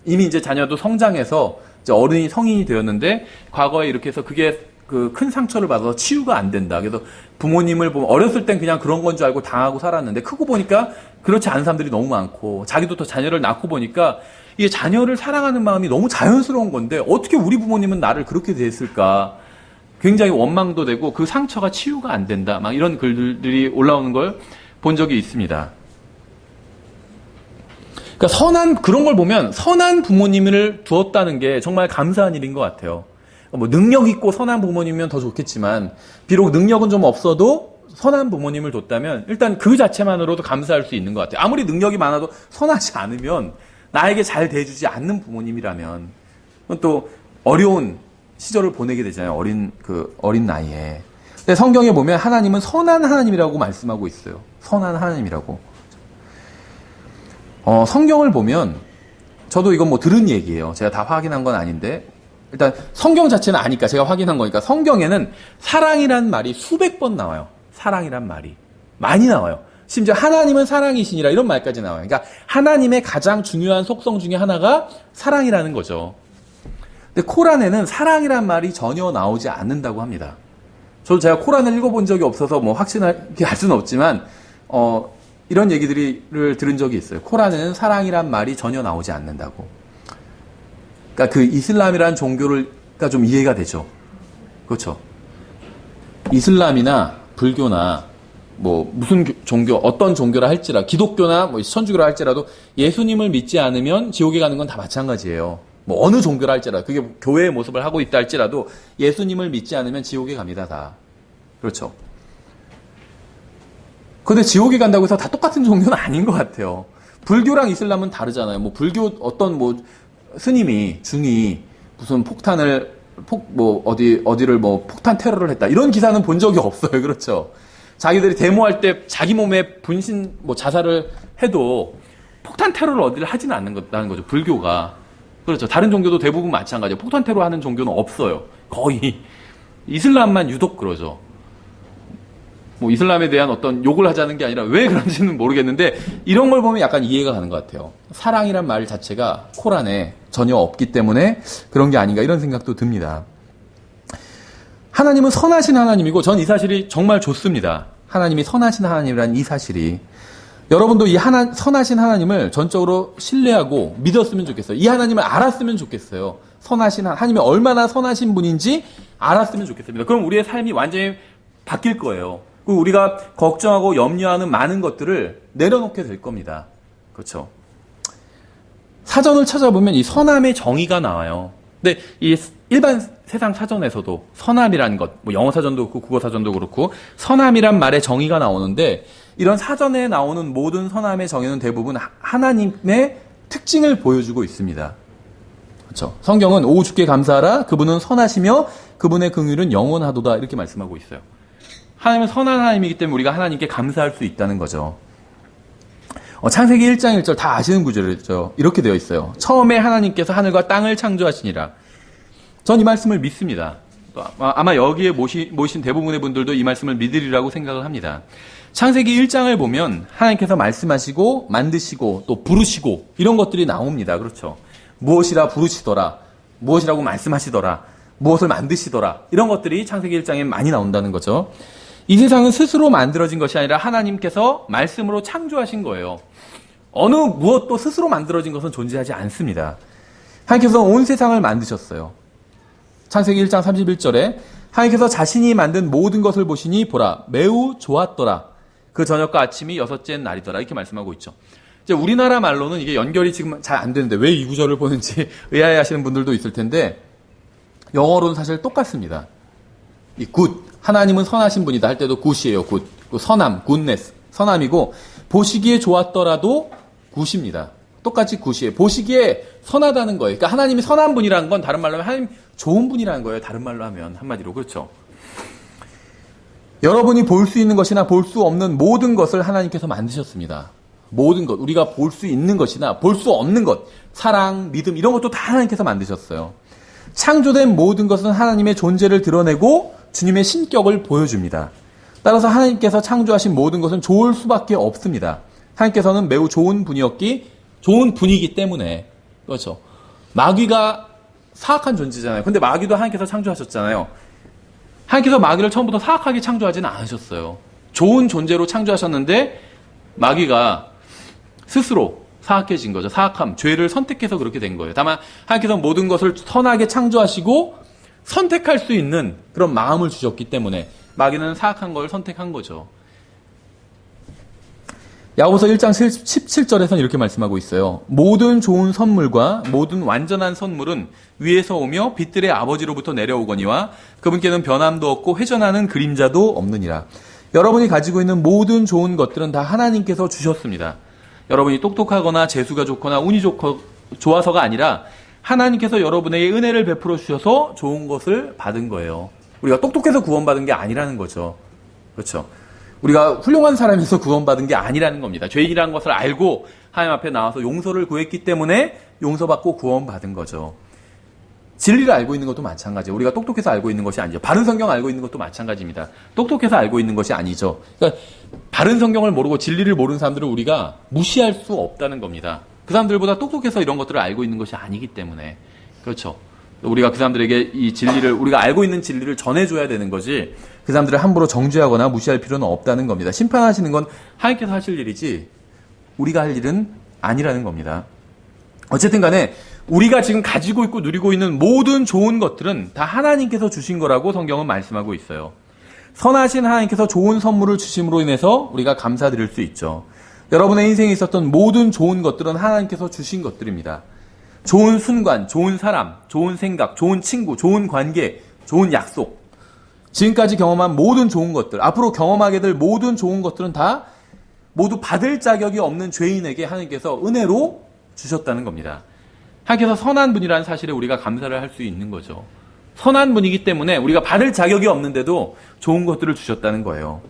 이미 이제 자녀도 성장해서 이제 어른이 성인이 되었는데 과거에 이렇게 해서 그게 그 큰 상처를 받아서 치유가 안 된다. 그래서 부모님을 보면 어렸을 땐 그냥 그런 건 줄 알고 당하고 살았는데 크고 보니까 그렇지 않은 사람들이 너무 많고 자기도 더 자녀를 낳고 보니까 이게 자녀를 사랑하는 마음이 너무 자연스러운 건데 어떻게 우리 부모님은 나를 그렇게 대했을까? 굉장히 원망도 되고 그 상처가 치유가 안 된다. 막 이런 글들이 올라오는 걸 본 적이 있습니다. 그러니까 그런 걸 보면 선한 부모님을 두었다는 게 정말 감사한 일인 것 같아요. 뭐 능력 있고 선한 부모님이면 더 좋겠지만 비록 능력은 좀 없어도 선한 부모님을 뒀다면 일단 그 자체만으로도 감사할 수 있는 것 같아요. 아무리 능력이 많아도 선하지 않으면 나에게 잘 대해주지 않는 부모님이라면 또 어려운 시절을 보내게 되잖아요. 어린 나이에. 근데 성경에 보면 하나님은 선한 하나님이라고 말씀하고 있어요. 선한 하나님이라고. 성경을 보면 저도 이건 뭐 들은 얘기예요. 제가 다 확인한 건 아닌데 일단 성경 자체는 아니까 제가 확인한 거니까 성경에는 사랑이란 말이 수백 번 나와요. 사랑이란 말이 많이 나와요. 심지어 하나님은 사랑이시니라 이런 말까지 나와요. 그러니까 하나님의 가장 중요한 속성 중에 하나가 사랑이라는 거죠. 근데 코란에는 사랑이란 말이 전혀 나오지 않는다고 합니다. 저도 제가 코란을 읽어본 적이 없어서 뭐 확신하게 할 수는 없지만 이런 얘기들을 들은 적이 있어요. 코란에는 사랑이란 말이 전혀 나오지 않는다고. 그러니까 그 이슬람이라는 종교가 좀 이해가 되죠. 그렇죠. 이슬람이나 불교나 뭐 무슨 종교, 어떤 종교라 할지라도 기독교나 뭐 천주교라 할지라도 예수님을 믿지 않으면 지옥에 가는 건 다 마찬가지예요. 뭐 어느 종교라 할지라도 그게 교회의 모습을 하고 있다 할지라도 예수님을 믿지 않으면 지옥에 갑니다. 다. 그렇죠. 근데 지옥에 간다고 해서 다 똑같은 종교는 아닌 것 같아요. 불교랑 이슬람은 다르잖아요. 뭐 불교 어떤 뭐 스님이 중이 무슨 폭탄을 어디를 뭐 폭탄 테러를 했다 이런 기사는 본 적이 없어요. 그렇죠. 자기들이 데모할 때 자기 몸에 분신 뭐 자살을 해도 폭탄 테러를 어디를 하지는 않는다는 거죠. 불교가. 그렇죠. 다른 종교도 대부분 마찬가지예요. 폭탄 테러 하는 종교는 없어요. 거의. 이슬람만 유독 그러죠. 뭐 이슬람에 대한 어떤 욕을 하자는 게 아니라 왜 그런지는 모르겠는데 이런 걸 보면 약간 이해가 가는 것 같아요. 사랑이란 말 자체가 코란에 전혀 없기 때문에 그런 게 아닌가 이런 생각도 듭니다. 하나님은 선하신 하나님이고 전 이 사실이 정말 좋습니다. 하나님이 선하신 하나님이라는 이 사실이 여러분도 이 선하신 하나님을 전적으로 신뢰하고 믿었으면 좋겠어요. 이 하나님을 알았으면 좋겠어요. 선하신 하나님이 얼마나 선하신 분인지 알았으면 좋겠습니다. 그럼 우리의 삶이 완전히 바뀔 거예요. 그리고 우리가 걱정하고 염려하는 많은 것들을 내려놓게 될 겁니다. 그렇죠. 사전을 찾아보면 이 선함의 정의가 나와요. 근데 이 일반 세상 사전에서도 선함이라는 것, 뭐 영어 사전도 그렇고 국어 사전도 그렇고 선함이란 말의 정의가 나오는데 이런 사전에 나오는 모든 선함의 정의는 대부분 하나님의 특징을 보여주고 있습니다. 그렇죠. 성경은 오 주께 감사하라 그분은 선하시며 그분의 긍휼은 영원하도다 이렇게 말씀하고 있어요. 하나님은 선한 하나님이기 때문에 우리가 하나님께 감사할 수 있다는 거죠. 창세기 1장 1절 다 아시는 구절이죠. 이렇게 되어 있어요. 처음에 하나님께서 하늘과 땅을 창조하시니라. 전 이 말씀을 믿습니다. 아마 여기에 모신 대부분의 분들도 이 말씀을 믿으리라고 생각을 합니다. 창세기 1장을 보면 하나님께서 말씀하시고 만드시고 또 부르시고 이런 것들이 나옵니다. 그렇죠. 무엇이라 부르시더라. 무엇이라고 말씀하시더라. 무엇을 만드시더라. 이런 것들이 창세기 1장에 많이 나온다는 거죠. 이 세상은 스스로 만들어진 것이 아니라 하나님께서 말씀으로 창조하신 거예요. 어느 무엇도 스스로 만들어진 것은 존재하지 않습니다. 하나님께서 온 세상을 만드셨어요. 창세기 1장 31절에 하나님께서 자신이 만든 모든 것을 보시니 보라 매우 좋았더라. 그 저녁과 아침이 여섯째 날이더라. 이렇게 말씀하고 있죠. 이제 우리나라 말로는 이게 연결이 지금 잘 안 되는데 왜 이 구절을 보는지 의아해하시는 분들도 있을 텐데 영어로는 사실 똑같습니다. 이 굿, 하나님은 선하신 분이다 할 때도 굿이에요. 굿. 선함, 굿네스, 선함이고 보시기에 좋았더라도 굿입니다. 똑같이 굿이에요. 보시기에 선하다는 거예요. 그러니까 하나님이 선한 분이라는 건 다른 말로 하면 하나님 좋은 분이라는 거예요. 다른 말로 하면 한마디로. 그렇죠. 여러분이 볼 수 있는 것이나 볼 수 없는 모든 것을 하나님께서 만드셨습니다. 모든 것, 우리가 볼 수 있는 것이나 볼 수 없는 것, 사랑, 믿음 이런 것도 다 하나님께서 만드셨어요. 창조된 모든 것은 하나님의 존재를 드러내고 주님의 신격을 보여줍니다. 따라서 하나님께서 창조하신 모든 것은 좋을 수밖에 없습니다. 하나님께서는 매우 좋은 분이기 때문에. 그렇죠. 마귀가 사악한 존재잖아요. 근데 마귀도 하나님께서 창조하셨잖아요. 하나님께서 마귀를 처음부터 사악하게 창조하지는 않으셨어요. 좋은 존재로 창조하셨는데 마귀가 스스로 사악해진 거죠. 사악함, 죄를 선택해서 그렇게 된 거예요. 다만 하나님께서 모든 것을 선하게 창조하시고 선택할 수 있는 그런 마음을 주셨기 때문에 마귀는 사악한 걸 선택한 거죠. 야고보서 1장 17절에서는 이렇게 말씀하고 있어요. 모든 좋은 선물과 모든 완전한 선물은 위에서 오며 빛들의 아버지로부터 내려오거니와 그분께는 변함도 없고 회전하는 그림자도 없느니라. 여러분이 가지고 있는 모든 좋은 것들은 다 하나님께서 주셨습니다. 여러분이 똑똑하거나 재수가 좋거나 운이 좋아서가 아니라 하나님께서 여러분에게 은혜를 베풀어 주셔서 좋은 것을 받은 거예요. 우리가 똑똑해서 구원받은 게 아니라는 거죠. 그렇죠. 우리가 훌륭한 사람에서 구원받은 게 아니라는 겁니다. 죄인이라는 것을 알고 하나님 앞에 나와서 용서를 구했기 때문에 용서받고 구원받은 거죠. 진리를 알고 있는 것도 마찬가지예요. 우리가 똑똑해서 알고 있는 것이 아니죠. 바른 성경 알고 있는 것도 마찬가지입니다. 똑똑해서 알고 있는 것이 아니죠. 그러니까 바른 성경을 모르고 진리를 모르는 사람들을 우리가 무시할 수 없다는 겁니다. 그 사람들보다 똑똑해서 이런 것들을 알고 있는 것이 아니기 때문에. 그렇죠. 우리가 그 사람들에게 이 진리를, 우리가 알고 있는 진리를 전해줘야 되는 거지, 그 사람들을 함부로 정죄하거나 무시할 필요는 없다는 겁니다. 심판하시는 건 하나님께서 하실 일이지 우리가 할 일은 아니라는 겁니다. 어쨌든 간에 우리가 지금 가지고 있고 누리고 있는 모든 좋은 것들은 다 하나님께서 주신 거라고 성경은 말씀하고 있어요. 선하신 하나님께서 좋은 선물을 주심으로 인해서 우리가 감사드릴 수 있죠. 여러분의 인생에 있었던 모든 좋은 것들은 하나님께서 주신 것들입니다. 좋은 순간, 좋은 사람, 좋은 생각, 좋은 친구, 좋은 관계, 좋은 약속, 지금까지 경험한 모든 좋은 것들, 앞으로 경험하게 될 모든 좋은 것들은 다 모두 받을 자격이 없는 죄인에게 하나님께서 은혜로 주셨다는 겁니다. 하나님께서 선한 분이라는 사실에 우리가 감사를 할 수 있는 거죠. 선한 분이기 때문에 우리가 받을 자격이 없는데도 좋은 것들을 주셨다는 거예요.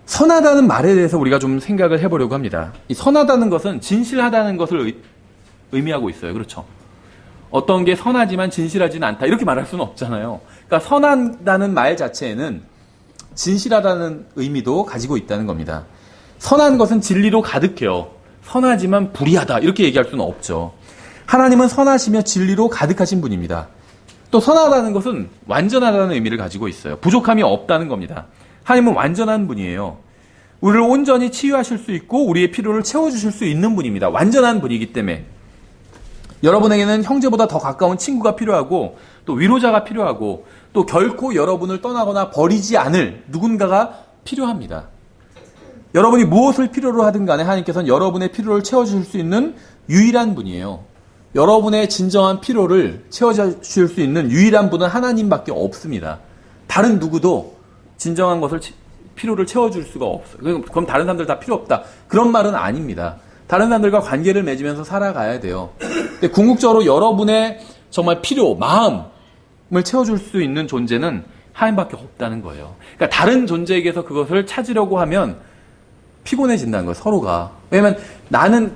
선하다는 말에 대해서 우리가 좀 생각을 해보려고 합니다. 이 선하다는 것은 진실하다는 것을 의미하고 있어요. 그렇죠? 어떤 게 선하지만 진실하지는 않다, 이렇게 말할 수는 없잖아요. 그러니까 선하다는 말 자체에는 진실하다는 의미도 가지고 있다는 겁니다. 선한 것은 진리로 가득해요. 선하지만 불의하다, 이렇게 얘기할 수는 없죠. 하나님은 선하시며 진리로 가득하신 분입니다. 또 선하다는 것은 완전하다는 의미를 가지고 있어요. 부족함이 없다는 겁니다. 하나님은 완전한 분이에요. 우리를 온전히 치유하실 수 있고 우리의 필요를 채워주실 수 있는 분입니다. 완전한 분이기 때문에. 여러분에게는 형제보다 더 가까운 친구가 필요하고, 또 위로자가 필요하고, 또 결코 여러분을 떠나거나 버리지 않을 누군가가 필요합니다. 여러분이 무엇을 필요로 하든 간에 하나님께서는 여러분의 필요를 채워주실 수 있는 유일한 분이에요. 여러분의 진정한 필요를 채워주실 수 있는 유일한 분은 하나님밖에 없습니다. 다른 누구도 진정한 것을, 필요를 채워줄 수가 없어요. 그럼 다른 사람들 다 필요 없다, 그런 말은 아닙니다. 다른 사람들과 관계를 맺으면서 살아가야 돼요. 근데 궁극적으로 여러분의 정말 필요, 마음을 채워줄 수 있는 존재는 하나님밖에 없다는 거예요. 그러니까 다른 존재에게서 그것을 찾으려고 하면 피곤해진다는 거예요, 서로가. 왜냐면 나는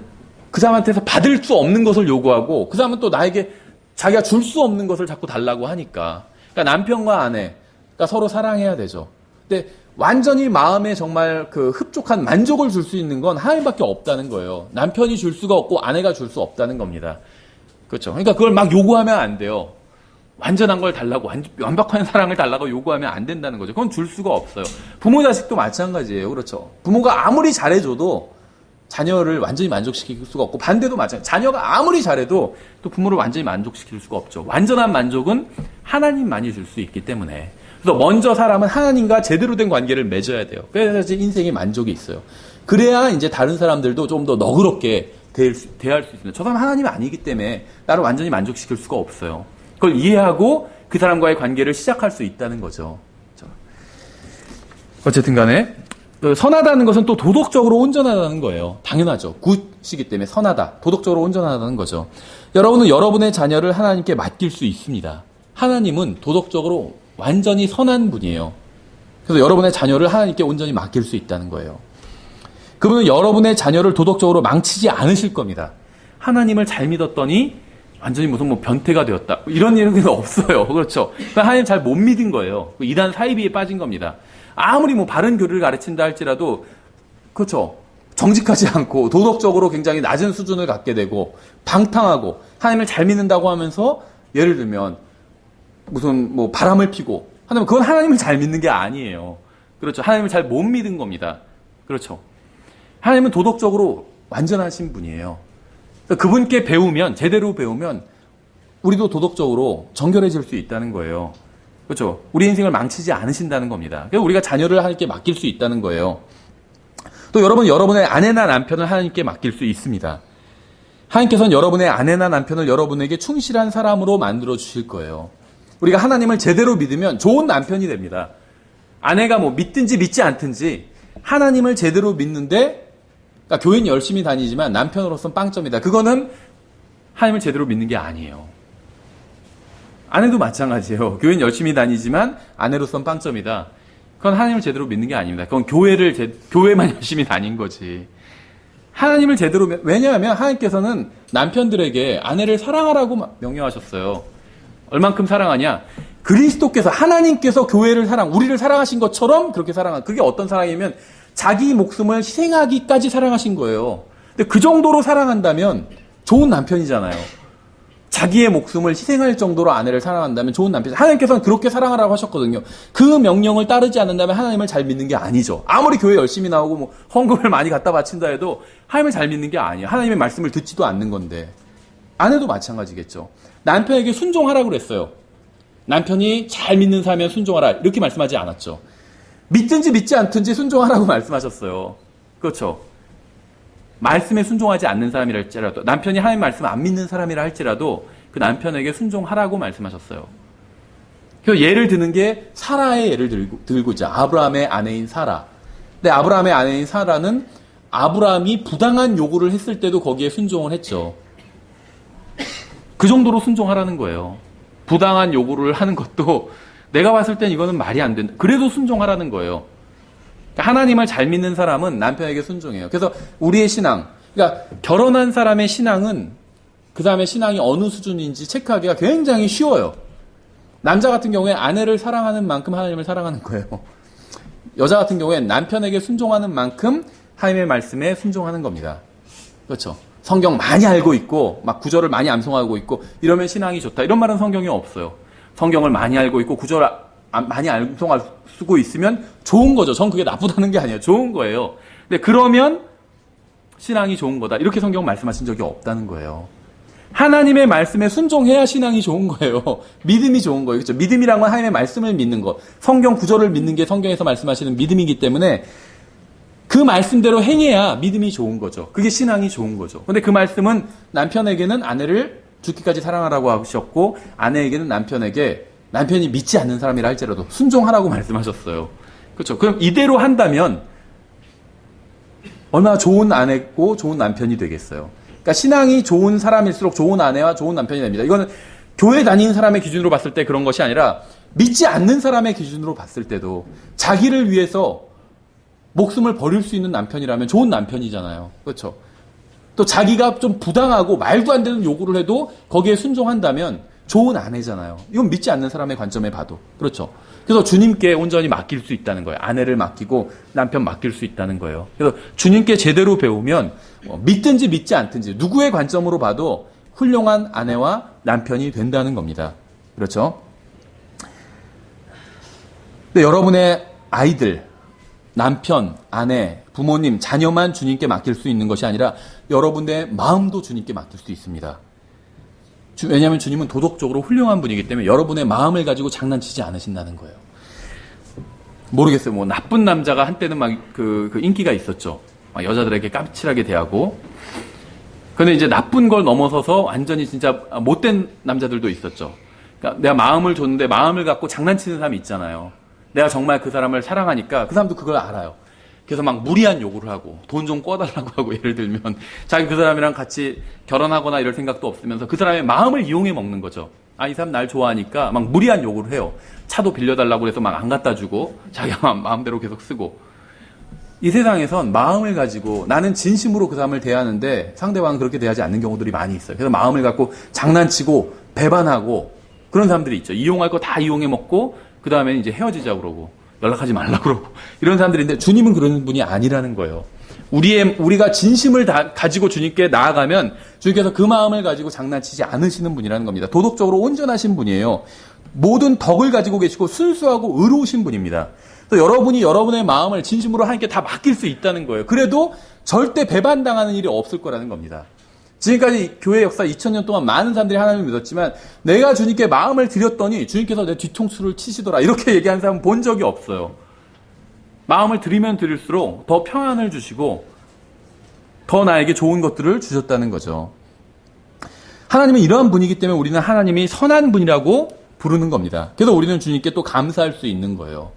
그 사람한테서 받을 수 없는 것을 요구하고, 그 사람은 또 나에게 자기가 줄 수 없는 것을 자꾸 달라고 하니까. 그러니까 남편과 아내가 서로 사랑해야 되죠. 근데 완전히 마음에 정말 그 흡족한 만족을 줄 수 있는 건 하나님밖에 없다는 거예요. 남편이 줄 수가 없고 아내가 줄 수 없다는 겁니다. 그렇죠. 그러니까 그걸 막 요구하면 안 돼요. 완전한 걸 달라고, 완벽한 사랑을 달라고 요구하면 안 된다는 거죠. 그건 줄 수가 없어요. 부모 자식도 마찬가지예요. 그렇죠. 부모가 아무리 잘해줘도 자녀를 완전히 만족시킬 수가 없고, 반대도 마찬가지. 자녀가 아무리 잘해도 또 부모를 완전히 만족시킬 수가 없죠. 완전한 만족은 하나님만이 줄 수 있기 때문에. 그래서 먼저 사람은 하나님과 제대로 된 관계를 맺어야 돼요. 그래야지 인생에 만족이 있어요. 그래야 이제 다른 사람들도 좀 더 너그럽게 대할 수 있습니다. 저 사람 하나님이 아니기 때문에 나를 완전히 만족시킬 수가 없어요. 그걸 이해하고 그 사람과의 관계를 시작할 수 있다는 거죠. 어쨌든 간에 선하다는 것은 또 도덕적으로 온전하다는 거예요. 당연하죠. 굿이기 때문에 선하다, 도덕적으로 온전하다는 거죠. 여러분은 여러분의 자녀를 하나님께 맡길 수 있습니다. 하나님은 도덕적으로 완전히 선한 분이에요. 그래서 여러분의 자녀를 하나님께 온전히 맡길 수 있다는 거예요. 그분은 여러분의 자녀를 도덕적으로 망치지 않으실 겁니다. 하나님을 잘 믿었더니 완전히 무슨 뭐 변태가 되었다, 이런 일은 없어요. 그렇죠. 그러니까 하나님 잘 못 믿은 거예요. 이단 사이비에 빠진 겁니다. 아무리 뭐 바른 교리를 가르친다 할지라도, 그렇죠, 정직하지 않고 도덕적으로 굉장히 낮은 수준을 갖게 되고 방탕하고 하나님을 잘 믿는다고 하면서 예를 들면 무슨 뭐 바람을 피고 하면 그건 하나님을 잘 믿는 게 아니에요. 그렇죠. 하나님을 잘 못 믿은 겁니다. 그렇죠. 하나님은 도덕적으로 완전하신 분이에요. 그분께 배우면, 제대로 배우면 우리도 도덕적으로 정결해질 수 있다는 거예요. 그렇죠. 우리 인생을 망치지 않으신다는 겁니다. 그래서 우리가 자녀를 하나님께 맡길 수 있다는 거예요. 또 여러분의 아내나 남편을 하나님께 맡길 수 있습니다. 하나님께서는 여러분의 아내나 남편을 여러분에게 충실한 사람으로 만들어 주실 거예요. 우리가 하나님을 제대로 믿으면 좋은 남편이 됩니다. 아내가 뭐 믿든지 믿지 않든지 하나님을 제대로 믿는데, 그러니까 교인 열심히 다니지만 남편으로서는 빵점이다, 그거는 하나님을 제대로 믿는 게 아니에요. 아내도 마찬가지예요. 교회는 열심히 다니지만 아내로선 빵점이다. 그건 하나님을 제대로 믿는 게 아닙니다. 그건 교회만 열심히 다닌 거지. 하나님을 제대로, 왜냐하면 하나님께서는 남편들에게 아내를 사랑하라고 명령하셨어요. 얼만큼 사랑하냐? 그리스도께서, 하나님께서 교회를 우리를 사랑하신 것처럼 그렇게 그게 어떤 사랑이면 자기 목숨을 희생하기까지 사랑하신 거예요. 근데 그 정도로 사랑한다면 좋은 남편이잖아요. 자기의 목숨을 희생할 정도로 아내를 사랑한다면 좋은 남편. 하나님께서는 그렇게 사랑하라고 하셨거든요. 그 명령을 따르지 않는다면 하나님을 잘 믿는 게 아니죠. 아무리 교회 열심히 나오고 뭐 헌금을 많이 갖다 바친다 해도 하나님을 잘 믿는 게 아니에요. 하나님의 말씀을 듣지도 않는 건데. 아내도 마찬가지겠죠. 남편에게 순종하라고 그랬어요. 남편이 잘 믿는 사람이면 순종하라. 이렇게 말씀하지 않았죠. 믿든지 믿지 않든지 순종하라고 말씀하셨어요. 그렇죠. 말씀에 순종하지 않는 사람이라 할지라도, 남편이 하나님 말씀을 안 믿는 사람이라 할지라도 그 남편에게 순종하라고 말씀하셨어요. 그래서 예를 드는 게 사라의 예를 들고자, 아브라함의 아내인 사라. 근데 아브라함의 아내인 사라는 아브라함이 부당한 요구를 했을 때도 거기에 순종을 했죠. 그 정도로 순종하라는 거예요. 부당한 요구를 하는 것도 내가 봤을 땐 이거는 말이 안 된다. 그래도 순종하라는 거예요. 하나님을 잘 믿는 사람은 남편에게 순종해요. 그래서 우리의 신앙, 그러니까 결혼한 사람의 신앙은 그 사람의 신앙이 어느 수준인지 체크하기가 굉장히 쉬워요. 남자 같은 경우에 아내를 사랑하는 만큼 하나님을 사랑하는 거예요. 여자 같은 경우에 남편에게 순종하는 만큼 하나님의 말씀에 순종하는 겁니다. 그렇죠. 성경 많이 알고 있고 막 구절을 많이 암송하고 있고 이러면 신앙이 좋다. 이런 말은 성경에 없어요. 성경을 많이 알고 있고 구절 많이 쓰고 있으면 좋은 거죠. 전 그게 나쁘다는 게 아니에요. 좋은 거예요. 근데 그러면 신앙이 좋은 거다. 이렇게 성경 말씀하신 적이 없다는 거예요. 하나님의 말씀에 순종해야 신앙이 좋은 거예요. 믿음이 좋은 거예요. 그렇죠? 믿음이란 건 하나님의 말씀을 믿는 것. 성경 구절을 믿는 게 성경에서 말씀하시는 믿음이기 때문에 그 말씀대로 행해야 믿음이 좋은 거죠. 그게 신앙이 좋은 거죠. 근데 그 말씀은 남편에게는 아내를 죽기까지 사랑하라고 하셨고 아내에게는 남편이 믿지 않는 사람이라 할지라도 순종하라고 말씀하셨어요. 그렇죠. 그럼 이대로 한다면 얼마나 좋은 아내고 좋은 남편이 되겠어요. 그러니까 신앙이 좋은 사람일수록 좋은 아내와 좋은 남편이 됩니다. 이거는 교회 다니는 사람의 기준으로 봤을 때 그런 것이 아니라 믿지 않는 사람의 기준으로 봤을 때도 자기를 위해서 목숨을 버릴 수 있는 남편이라면 좋은 남편이잖아요. 그렇죠. 또 자기가 좀 부당하고 말도 안 되는 요구를 해도 거기에 순종한다면 좋은 아내잖아요. 이건 믿지 않는 사람의 관점에 봐도. 그렇죠. 그래서 주님께 온전히 맡길 수 있다는 거예요. 아내를 맡기고 남편 맡길 수 있다는 거예요. 그래서 주님께 제대로 배우면 믿든지 믿지 않든지 누구의 관점으로 봐도 훌륭한 아내와 남편이 된다는 겁니다. 그렇죠. 근데 여러분의 아이들, 남편, 아내, 부모님, 자녀만 주님께 맡길 수 있는 것이 아니라 여러분의 마음도 주님께 맡길 수 있습니다. 왜냐하면 주님은 도덕적으로 훌륭한 분이기 때문에 여러분의 마음을 가지고 장난치지 않으신다는 거예요. 모르겠어요. 뭐 나쁜 남자가 한때는 막 그 인기가 있었죠. 막 여자들에게 까칠하게 대하고. 근데 이제 나쁜 걸 넘어서서 완전히 진짜 못된 남자들도 있었죠. 그러니까 내가 마음을 줬는데 마음을 갖고 장난치는 사람이 있잖아요. 내가 정말 그 사람을 사랑하니까 그 사람도 그걸 알아요. 그래서 막 무리한 요구를 하고 돈 좀 꿔달라고 하고 예를 들면 자기 그 사람이랑 같이 결혼하거나 이럴 생각도 없으면서 그 사람의 마음을 이용해 먹는 거죠. 아, 이 사람 날 좋아하니까 막 무리한 요구를 해요. 차도 빌려달라고 해서 막 안 갖다 주고 자기가 마음대로 계속 쓰고. 이 세상에선 마음을 가지고 나는 진심으로 그 사람을 대하는데 상대방은 그렇게 대하지 않는 경우들이 많이 있어요. 그래서 마음을 갖고 장난치고 배반하고 그런 사람들이 있죠. 이용할 거 다 이용해 먹고 그 다음에 이제 헤어지자 그러고 연락하지 말라 그러고 이런 사람들인데 주님은 그런 분이 아니라는 거예요. 우리가 진심을 다 가지고 주님께 나아가면 주님께서 그 마음을 가지고 장난치지 않으시는 분이라는 겁니다. 도덕적으로 온전하신 분이에요. 모든 덕을 가지고 계시고 순수하고 의로우신 분입니다. 또 여러분이 여러분의 마음을 진심으로 하나님께 다 맡길 수 있다는 거예요. 그래도 절대 배반당하는 일이 없을 거라는 겁니다. 지금까지 교회 역사 2000년 동안 많은 사람들이 하나님을 믿었지만 내가 주님께 마음을 드렸더니 주님께서 내 뒤통수를 치시더라 이렇게 얘기하는 사람은 본 적이 없어요. 마음을 드리면 드릴수록 더 평안을 주시고 더 나에게 좋은 것들을 주셨다는 거죠. 하나님은 이러한 분이기 때문에 우리는 하나님이 선한 분이라고 부르는 겁니다. 그래서 우리는 주님께 또 감사할 수 있는 거예요.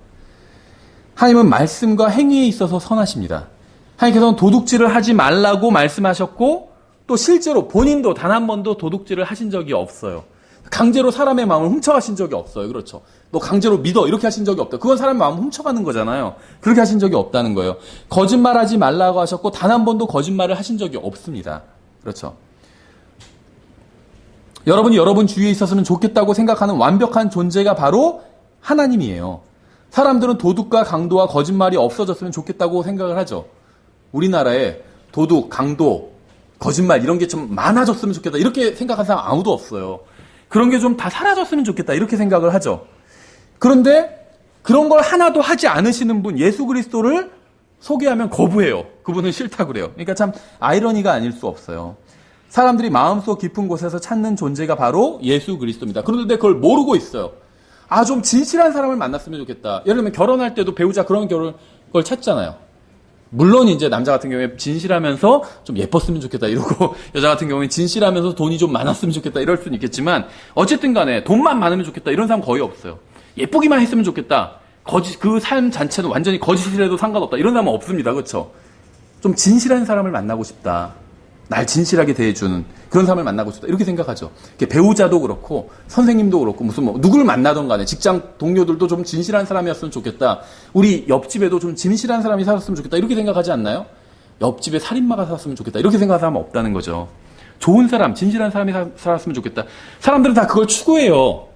하나님은 말씀과 행위에 있어서 선하십니다. 하나님께서는 도둑질을 하지 말라고 말씀하셨고 또 실제로 본인도 단 한 번도 도둑질을 하신 적이 없어요. 강제로 사람의 마음을 훔쳐가신 적이 없어요. 그렇죠. 너 강제로 믿어. 이렇게 하신 적이 없다. 그건 사람의 마음을 훔쳐가는 거잖아요. 그렇게 하신 적이 없다는 거예요. 거짓말하지 말라고 하셨고 단 한 번도 거짓말을 하신 적이 없습니다. 그렇죠. 여러분이 여러분 주위에 있었으면 좋겠다고 생각하는 완벽한 존재가 바로 하나님이에요. 사람들은 도둑과 강도와 거짓말이 없어졌으면 좋겠다고 생각을 하죠. 우리나라에 도둑, 강도, 거짓말 이런 게 좀 많아졌으면 좋겠다. 이렇게 생각하는 사람 아무도 없어요. 그런 게 좀 다 사라졌으면 좋겠다. 이렇게 생각을 하죠. 그런데 그런 걸 하나도 하지 않으시는 분, 예수 그리스도를 소개하면 거부해요. 그분은 싫다고 그래요. 그러니까 참 아이러니가 아닐 수 없어요. 사람들이 마음속 깊은 곳에서 찾는 존재가 바로 예수 그리스도입니다. 그런데 그걸 모르고 있어요. 아, 좀 진실한 사람을 만났으면 좋겠다. 예를 들면 결혼할 때도 배우자 그런 걸 찾잖아요. 물론 이제 남자 같은 경우에 진실하면서 좀 예뻤으면 좋겠다 이러고 여자 같은 경우에 진실하면서 돈이 좀 많았으면 좋겠다 이럴 수는 있겠지만 어쨌든 간에 돈만 많으면 좋겠다 이런 사람 거의 없어요. 예쁘기만 했으면 좋겠다. 그 삶 자체는 완전히 거짓이라도 상관없다. 이런 사람은 없습니다. 그렇죠? 좀 진실한 사람을 만나고 싶다. 날 진실하게 대해주는 그런 사람을 만나고 싶다. 이렇게 생각하죠. 배우자도 그렇고 선생님도 그렇고 무슨 누구를 만나던 간에 직장 동료들도 좀 진실한 사람이었으면 좋겠다. 우리 옆집에도 좀 진실한 사람이 살았으면 좋겠다. 이렇게 생각하지 않나요? 옆집에 살인마가 살았으면 좋겠다. 이렇게 생각하는 사람은 없다는 거죠. 좋은 사람, 진실한 사람이 살았으면 좋겠다. 사람들은 다 그걸 추구해요.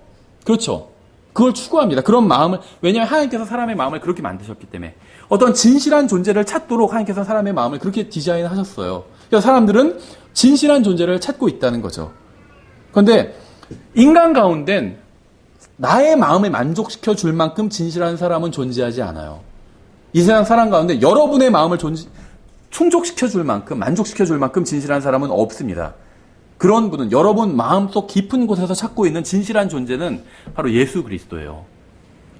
그렇죠? 그걸 추구합니다. 그런 마음을, 왜냐하면 하나님께서 사람의 마음을 그렇게 만드셨기 때문에. 어떤 진실한 존재를 찾도록 하나님께서 사람의 마음을 그렇게 디자인하셨어요. 그래서 사람들은 진실한 존재를 찾고 있다는 거죠. 그런데 인간 가운데는 나의 마음을 만족시켜 줄 만큼 진실한 사람은 존재하지 않아요. 이 세상 사람 가운데 여러분의 마음을 충족시켜 줄 만큼, 만족시켜 줄 만큼 진실한 사람은 없습니다. 그런 분은 여러분 마음속 깊은 곳에서 찾고 있는 진실한 존재는 바로 예수 그리스도예요.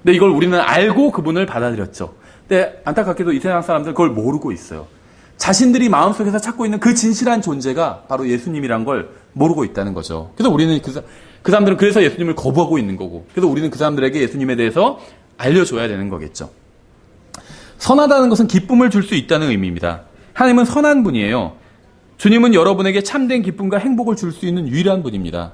근데 이걸 우리는 알고 그분을 받아들였죠. 근데 안타깝게도 이 세상 사람들은 그걸 모르고 있어요. 자신들이 마음속에서 찾고 있는 그 진실한 존재가 바로 예수님이란 걸 모르고 있다는 거죠. 그래서 우리는 그 사람들은 그래서 예수님을 거부하고 있는 거고, 그래서 우리는 그 사람들에게 예수님에 대해서 알려줘야 되는 거겠죠. 선하다는 것은 기쁨을 줄 수 있다는 의미입니다. 하나님은 선한 분이에요. 주님은 여러분에게 참된 기쁨과 행복을 줄 수 있는 유일한 분입니다.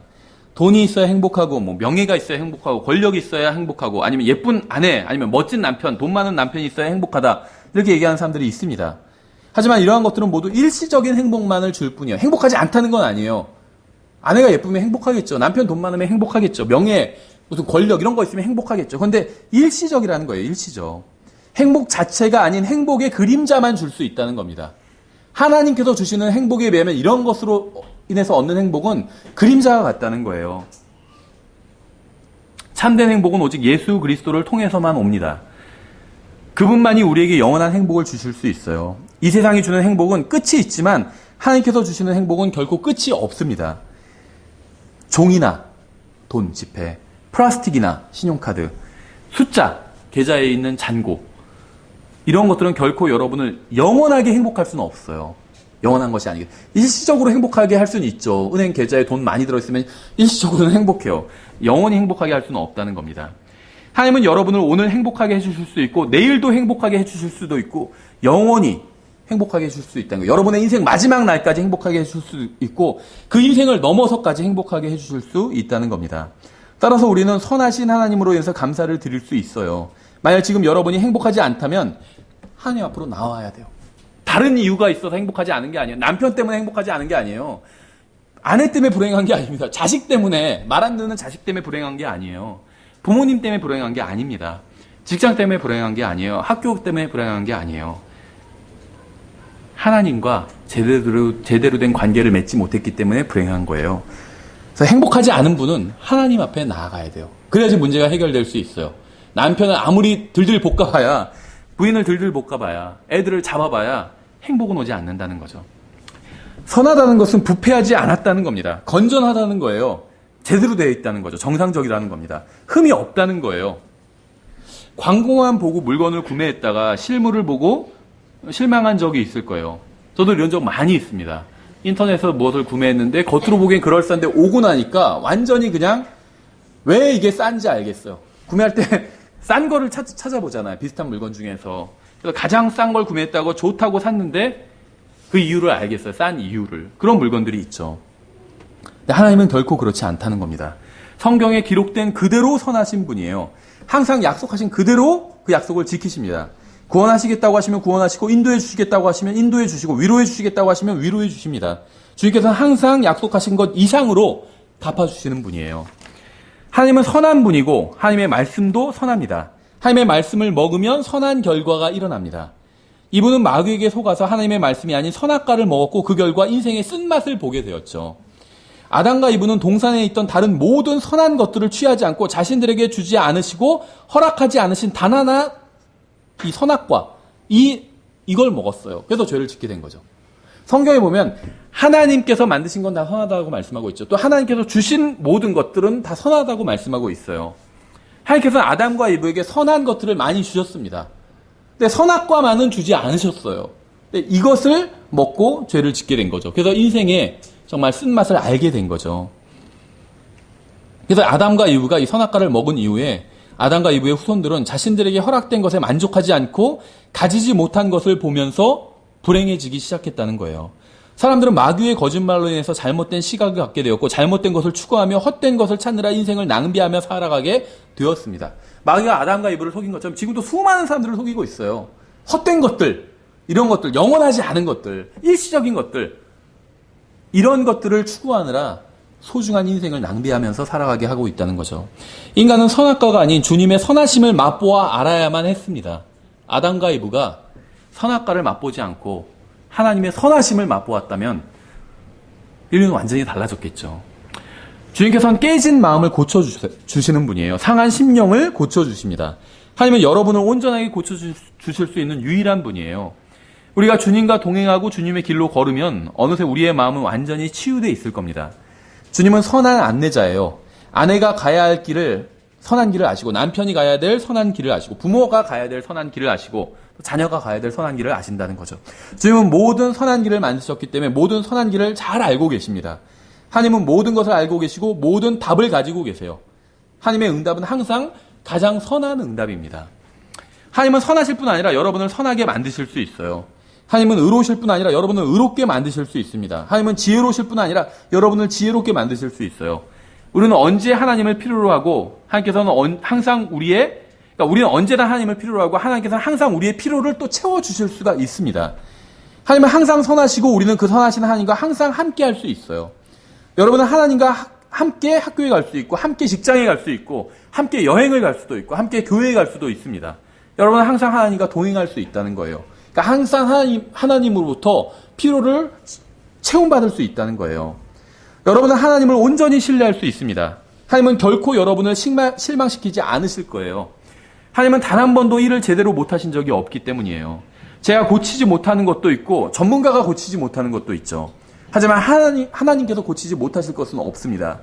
돈이 있어야 행복하고, 명예가 있어야 행복하고, 권력이 있어야 행복하고, 아니면 예쁜 아내, 아니면 멋진 남편, 돈 많은 남편이 있어야 행복하다. 이렇게 얘기하는 사람들이 있습니다. 하지만 이러한 것들은 모두 일시적인 행복만을 줄 뿐이에요. 행복하지 않다는 건 아니에요. 아내가 예쁘면 행복하겠죠. 남편 돈 많으면 행복하겠죠. 명예, 무슨 권력 이런 거 있으면 행복하겠죠. 그런데 일시적이라는 거예요. 일시적. 행복 자체가 아닌 행복의 그림자만 줄 수 있다는 겁니다. 하나님께서 주시는 행복에 비하면 이런 것으로 인해서 얻는 행복은 그림자와 같다는 거예요. 참된 행복은 오직 예수 그리스도를 통해서만 옵니다. 그분만이 우리에게 영원한 행복을 주실 수 있어요. 이 세상이 주는 행복은 끝이 있지만 하나님께서 주시는 행복은 결코 끝이 없습니다. 종이나 돈, 지폐, 플라스틱이나 신용카드, 숫자, 계좌에 있는 잔고, 이런 것들은 결코 여러분을 영원하게 행복할 수는 없어요. 영원한 것이 아니고 일시적으로 행복하게 할 수는 있죠. 은행 계좌에 돈 많이 들어있으면 일시적으로는 행복해요. 영원히 행복하게 할 수는 없다는 겁니다. 하나님은 여러분을 오늘 행복하게 해주실 수 있고 내일도 행복하게 해주실 수도 있고 영원히 행복하게 해줄 수 있다는 거예요. 여러분의 인생 마지막 날까지 행복하게 해줄 수 있고 그 인생을 넘어서까지 행복하게 해주실 수 있다는 겁니다. 따라서 우리는 선하신 하나님으로 인해서 감사를 드릴 수 있어요. 만약 지금 여러분이 행복하지 않다면 하나님 앞으로 나와야 돼요. 다른 이유가 있어서 행복하지 않은 게 아니에요. 남편 때문에 행복하지 않은 게 아니에요. 아내 때문에 불행한 게 아닙니다. 자식 때문에, 말 안 듣는 자식 때문에 불행한 게 아니에요. 부모님 때문에 불행한 게 아닙니다. 직장 때문에 불행한 게 아니에요. 학교 때문에 불행한 게 아니에요. 하나님과 제대로 된 관계를 맺지 못했기 때문에 불행한 거예요. 그래서 행복하지 않은 분은 하나님 앞에 나아가야 돼요. 그래야지 문제가 해결될 수 있어요. 남편을 아무리 들들 볶아봐야, 부인을 들들 볶아봐야, 애들을 잡아봐야 행복은 오지 않는다는 거죠. 선하다는 것은 부패하지 않았다는 겁니다. 건전하다는 거예요. 제대로 되어 있다는 거죠. 정상적이라는 겁니다. 흠이 없다는 거예요. 광고만 보고 물건을 구매했다가 실물을 보고 실망한 적이 있을 거예요. 저도 이런 적 많이 있습니다. 인터넷에서 무엇을 구매했는데 겉으로 보기엔 그럴싸한데 오고 나니까 완전히 그냥 왜 이게 싼지 알겠어요. 구매할 때 싼 거를 찾아보잖아요. 비슷한 물건 중에서. 그래서 가장 싼 걸 구매했다고 좋다고 샀는데 그 이유를 알겠어요. 싼 이유를. 그런 물건들이 있죠. 근데 하나님은 결코 그렇지 않다는 겁니다. 성경에 기록된 그대로 선하신 분이에요. 항상 약속하신 그대로 그 약속을 지키십니다. 구원하시겠다고 하시면 구원하시고, 인도해 주시겠다고 하시면 인도해 주시고, 위로해 주시겠다고 하시면 위로해 주십니다. 주님께서는 항상 약속하신 것 이상으로 갚아주시는 분이에요. 하나님은 선한 분이고 하나님의 말씀도 선합니다. 하나님의 말씀을 먹으면 선한 결과가 일어납니다. 이분은 마귀에게 속아서 하나님의 말씀이 아닌 선악과를 먹었고 그 결과 인생의 쓴맛을 보게 되었죠. 아담과 이브는 동산에 있던 다른 모든 선한 것들을 취하지 않고 자신들에게 주지 않으시고 허락하지 않으신 단 하나 이 선악과 이걸 먹었어요. 그래서 죄를 짓게 된 거죠. 성경에 보면 하나님께서 만드신 건 다 선하다고 말씀하고 있죠. 또 하나님께서 주신 모든 것들은 다 선하다고 말씀하고 있어요. 하나님께서는 아담과 이브에게 선한 것들을 많이 주셨습니다. 근데 선악과만은 주지 않으셨어요. 근데 이것을 먹고 죄를 짓게 된 거죠. 그래서 인생에 정말 쓴맛을 알게 된 거죠. 그래서 아담과 이브가 이 선악과를 먹은 이후에 아담과 이브의 후손들은 자신들에게 허락된 것에 만족하지 않고 가지지 못한 것을 보면서 불행해지기 시작했다는 거예요. 사람들은 마귀의 거짓말로 인해서 잘못된 시각을 갖게 되었고 잘못된 것을 추구하며 헛된 것을 찾느라 인생을 낭비하며 살아가게 되었습니다. 마귀가 아담과 이브를 속인 것처럼 지금도 수많은 사람들을 속이고 있어요. 헛된 것들, 이런 것들, 영원하지 않은 것들, 일시적인 것들, 이런 것들을 추구하느라 소중한 인생을 낭비하면서 살아가게 하고 있다는 거죠. 인간은 선악과가 아닌 주님의 선하심을 맛보아 알아야만 했습니다. 아담과 이브가 선악과를 맛보지 않고 하나님의 선하심을 맛보았다면 인류는 완전히 달라졌겠죠. 주님께서는 깨진 마음을 고쳐주시는 분이에요. 상한 심령을 고쳐주십니다. 하나님은 여러분을 온전하게 고쳐주실 수 있는 유일한 분이에요. 우리가 주님과 동행하고 주님의 길로 걸으면 어느새 우리의 마음은 완전히 치유되어 있을 겁니다. 주님은 선한 안내자예요. 아내가 가야 할 길을 선한 길을 아시고 남편이 가야 될 선한 길을 아시고 부모가 가야 될 선한 길을 아시고 자녀가 가야 될 선한 길을 아신다는 거죠. 주님은 모든 선한 길을 만드셨기 때문에 모든 선한 길을 잘 알고 계십니다. 하나님은 모든 것을 알고 계시고 모든 답을 가지고 계세요. 하나님의 응답은 항상 가장 선한 응답입니다. 하나님은 선하실 뿐 아니라 여러분을 선하게 만드실 수 있어요. 하나님은 의로우실 뿐 아니라 여러분을 의롭게 만드실 수 있습니다. 하나님은 지혜로우실 뿐 아니라 여러분을 지혜롭게 만드실 수 있어요. 우리는 언제 하나님을 필요로 하고 하나님께서는 항상 우리는 언제나 하나님을 필요로 하고 하나님께서는 항상 우리의 필요를 또 채워주실 수가 있습니다. 하나님은 항상 선하시고 우리는 그 선하신 하나님과 항상 함께 할 수 있어요. 여러분은 하나님과 함께 학교에 갈 수 있고 함께 직장에 갈 수 있고 함께 여행을 갈 수도 있고 함께 교회에 갈 수도 있습니다. 여러분은 항상 하나님과 동행할 수 있다는 거예요. 그러니까 항상 하나님으로부터 필요를 채움받을 수 있다는 거예요. 여러분은 하나님을 온전히 신뢰할 수 있습니다. 하나님은 결코 여러분을 실망시키지 않으실 거예요. 하나님은 단 한 번도 일을 제대로 못하신 적이 없기 때문이에요. 제가 고치지 못하는 것도 있고 전문가가 고치지 못하는 것도 있죠. 하지만 하나님께서 고치지 못하실 것은 없습니다.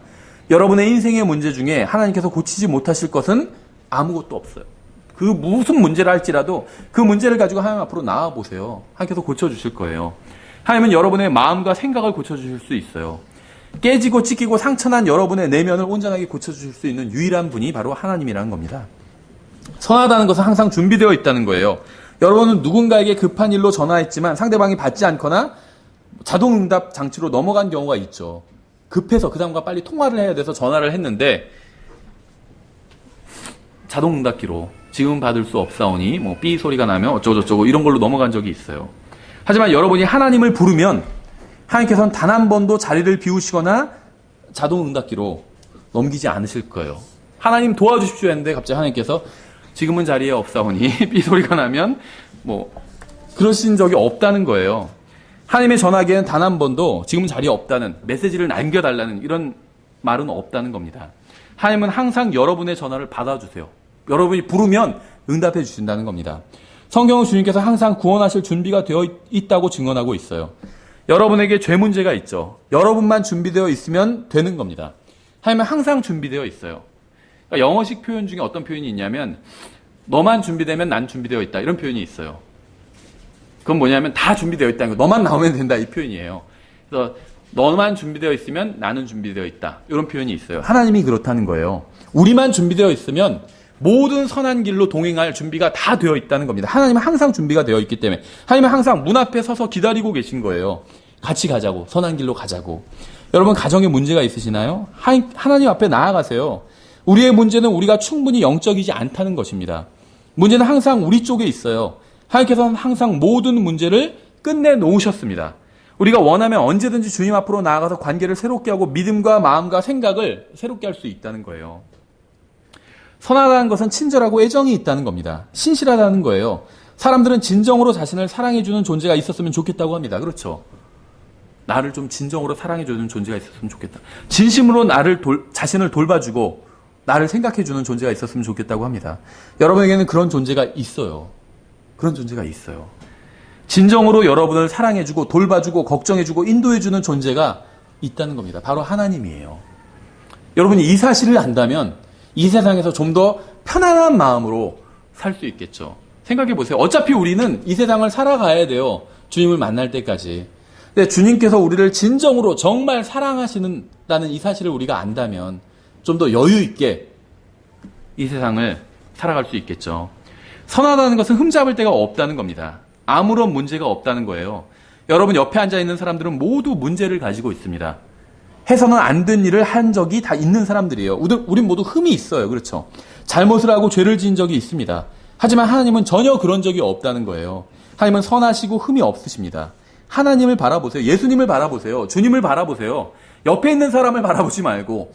여러분의 인생의 문제 중에 하나님께서 고치지 못하실 것은 아무것도 없어요. 그 무슨 문제를 할지라도 그 문제를 가지고 하나님 앞으로 나와보세요. 하나님께서 고쳐주실 거예요. 하나님은 여러분의 마음과 생각을 고쳐주실 수 있어요. 깨지고 찢기고 상처난 여러분의 내면을 온전하게 고쳐주실 수 있는 유일한 분이 바로 하나님이라는 겁니다. 선하다는 것은 항상 준비되어 있다는 거예요. 여러분은 누군가에게 급한 일로 전화했지만 상대방이 받지 않거나 자동응답 장치로 넘어간 경우가 있죠. 급해서 그 사람과 빨리 통화를 해야 돼서 전화를 했는데 자동응답기로 지금 받을 수 없사오니 삐 소리가 나면 어쩌고저쩌고 이런 걸로 넘어간 적이 있어요. 하지만 여러분이 하나님을 부르면 하나님께서는 단 한 번도 자리를 비우시거나 자동응답기로 넘기지 않으실 거예요. 하나님 도와주십시오 했는데 갑자기 하나님께서 지금은 자리에 없사오니 삐 소리가 나면 그러신 적이 없다는 거예요. 하나님의 전화기에는 단 한 번도 지금 자리에 없다는 메시지를 남겨달라는 이런 말은 없다는 겁니다. 하나님은 항상 여러분의 전화를 받아주세요. 여러분이 부르면 응답해 주신다는 겁니다. 성경은 주님께서 항상 구원하실 준비가 되어 있다고 증언하고 있어요. 여러분에게 죄 문제가 있죠. 여러분만 준비되어 있으면 되는 겁니다. 하나님은 항상 준비되어 있어요. 그러니까 영어식 표현 중에 어떤 표현이 있냐면 너만 준비되면 난 준비되어 있다 이런 표현이 있어요. 그건 뭐냐면 다 준비되어 있다는 거. 너만 나오면 된다 이 표현이에요. 그래서 너만 준비되어 있으면 나는 준비되어 있다 이런 표현이 있어요. 하나님이 그렇다는 거예요. 우리만 준비되어 있으면 모든 선한 길로 동행할 준비가 다 되어 있다는 겁니다. 하나님은 항상 준비가 되어 있기 때문에 하나님은 항상 문 앞에 서서 기다리고 계신 거예요. 같이 가자고. 선한 길로 가자고. 여러분 가정에 문제가 있으시나요? 하나님 앞에 나아가세요. 우리의 문제는 우리가 충분히 영적이지 않다는 것입니다. 문제는 항상 우리 쪽에 있어요. 하나님께서는 항상 모든 문제를 끝내 놓으셨습니다. 우리가 원하면 언제든지 주님 앞으로 나아가서 관계를 새롭게 하고 믿음과 마음과 생각을 새롭게 할 수 있다는 거예요. 선하다는 것은 친절하고 애정이 있다는 겁니다. 신실하다는 거예요. 사람들은 진정으로 자신을 사랑해주는 존재가 있었으면 좋겠다고 합니다. 그렇죠? 나를 좀 진정으로 사랑해주는 존재가 있었으면 좋겠다. 진심으로 자신을 돌봐주고 나를 생각해주는 존재가 있었으면 좋겠다고 합니다. 여러분에게는 그런 존재가 있어요. 그런 존재가 있어요. 진정으로 여러분을 사랑해주고 돌봐주고 걱정해주고 인도해주는 존재가 있다는 겁니다. 바로 하나님이에요. 여러분이 이 사실을 안다면 이 세상에서 좀 더 편안한 마음으로 살 수 있겠죠. 생각해 보세요. 어차피 우리는 이 세상을 살아가야 돼요. 주님을 만날 때까지. 근데 주님께서 우리를 진정으로 정말 사랑하시는다는 이 사실을 우리가 안다면 좀 더 여유 있게 이 세상을 살아갈 수 있겠죠. 선하다는 것은 흠잡을 데가 없다는 겁니다. 아무런 문제가 없다는 거예요. 여러분 옆에 앉아있는 사람들은 모두 문제를 가지고 있습니다. 해서는 안 된 일을 한 적이 다 있는 사람들이에요. 우린 모두 흠이 있어요. 그렇죠? 잘못을 하고 죄를 지은 적이 있습니다. 하지만 하나님은 전혀 그런 적이 없다는 거예요. 하나님은 선하시고 흠이 없으십니다. 하나님을 바라보세요. 예수님을 바라보세요. 주님을 바라보세요. 옆에 있는 사람을 바라보지 말고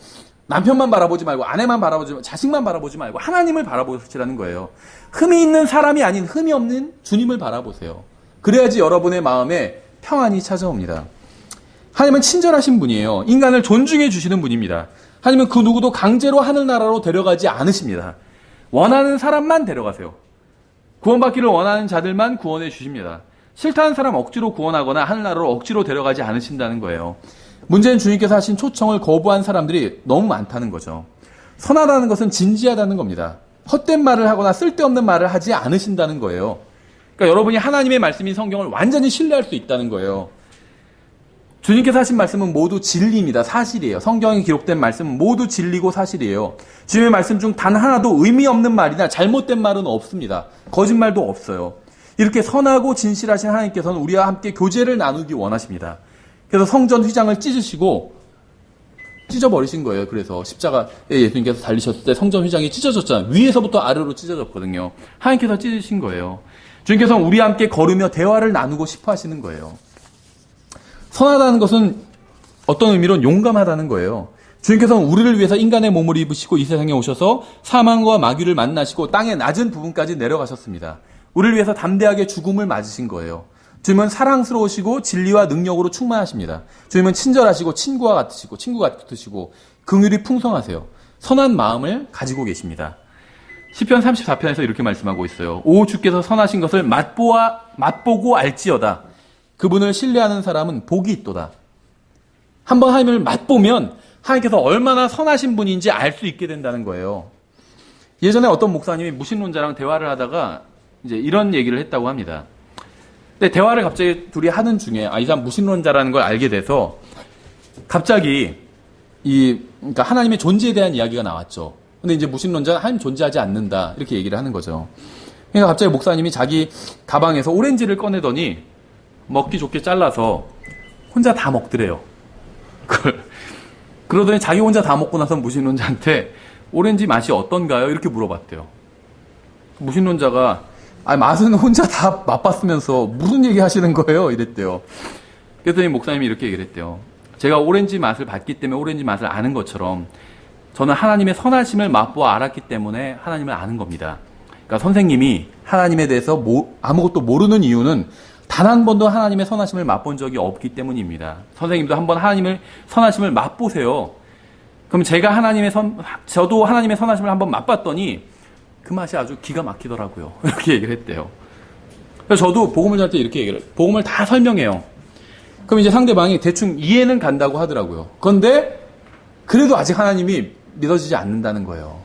남편만 바라보지 말고 아내만 바라보지 말고 자식만 바라보지 말고 하나님을 바라보시라는 거예요. 흠이 있는 사람이 아닌 흠이 없는 주님을 바라보세요. 그래야지 여러분의 마음에 평안이 찾아옵니다. 하나님은 친절하신 분이에요. 인간을 존중해 주시는 분입니다. 하나님은 그 누구도 강제로 하늘나라로 데려가지 않으십니다. 원하는 사람만 데려가세요. 구원받기를 원하는 자들만 구원해 주십니다. 싫다는 사람 억지로 구원하거나 하늘나라로 억지로 데려가지 않으신다는 거예요. 문제는 주님께서 하신 초청을 거부한 사람들이 너무 많다는 거죠. 선하다는 것은 진지하다는 겁니다. 헛된 말을 하거나 쓸데없는 말을 하지 않으신다는 거예요. 그러니까 여러분이 하나님의 말씀인 성경을 완전히 신뢰할 수 있다는 거예요. 주님께서 하신 말씀은 모두 진리입니다. 사실이에요. 성경에 기록된 말씀은 모두 진리고 사실이에요. 주님의 말씀 중 단 하나도 의미 없는 말이나 잘못된 말은 없습니다. 거짓말도 없어요. 이렇게 선하고 진실하신 하나님께서는 우리와 함께 교제를 나누기 원하십니다. 그래서 성전 휘장을 찢어버리신 거예요. 그래서 십자가에 예수님께서 달리셨을 때 성전 휘장이 찢어졌잖아요. 위에서부터 아래로 찢어졌거든요. 하나님께서 찢으신 거예요. 주님께서는 우리와 함께 걸으며 대화를 나누고 싶어 하시는 거예요. 선하다는 것은 어떤 의미로는 용감하다는 거예요. 주님께서는 우리를 위해서 인간의 몸을 입으시고 이 세상에 오셔서 사망과 마귀를 만나시고 땅의 낮은 부분까지 내려가셨습니다. 우리를 위해서 담대하게 죽음을 맞으신 거예요. 주님은 사랑스러우시고 진리와 능력으로 충만하십니다. 주님은 친절하시고 친구 같으시고 긍휼이 풍성하세요. 선한 마음을 가지고 계십니다. 시편 34편에서 이렇게 말씀하고 있어요. 오 주께서 선하신 것을 맛보고 알지어다. 그분을 신뢰하는 사람은 복이 있도다. 한번 하나님을 맛보면 하나님께서 얼마나 선하신 분인지 알 수 있게 된다는 거예요. 예전에 어떤 목사님이 무신론자랑 대화를 하다가 이제 이런 얘기를 했다고 합니다. 근데 대화를 갑자기 둘이 하는 중에 이 사람 무신론자라는 걸 알게 돼서 갑자기 그러니까 하나님의 존재에 대한 이야기가 나왔죠. 근데 이제 무신론자는 하나님 존재하지 않는다 이렇게 얘기를 하는 거죠. 그러니까 갑자기 목사님이 자기 가방에서 오렌지를 꺼내더니 먹기 좋게 잘라서 혼자 다 먹더래요. 그러더니 자기 혼자 다 먹고 나서 무신론자한테 오렌지 맛이 어떤가요? 이렇게 물어봤대요. 무신론자가 맛은 혼자 다 맛봤으면서 무슨 얘기 하시는 거예요? 이랬대요. 그랬더니 목사님이 이렇게 얘기를 했대요. 제가 오렌지 맛을 봤기 때문에 오렌지 맛을 아는 것처럼 저는 하나님의 선하심을 맛보아 알았기 때문에 하나님을 아는 겁니다. 그러니까 선생님이 하나님에 대해서 아무것도 모르는 이유는 단 한 번도 하나님의 선하심을 맛본 적이 없기 때문입니다. 선생님도 한번 하나님의 선하심을 맛보세요. 그럼 저도 하나님의 선하심을 한번 맛봤더니 그 맛이 아주 기가 막히더라고요. 이렇게 얘기를 했대요. 그래서 저도 복음을 할 때 이렇게 얘기를 해요. 복음을 다 설명해요. 그럼 이제 상대방이 대충 이해는 간다고 하더라고요. 그런데 그래도 아직 하나님이 믿어지지 않는다는 거예요.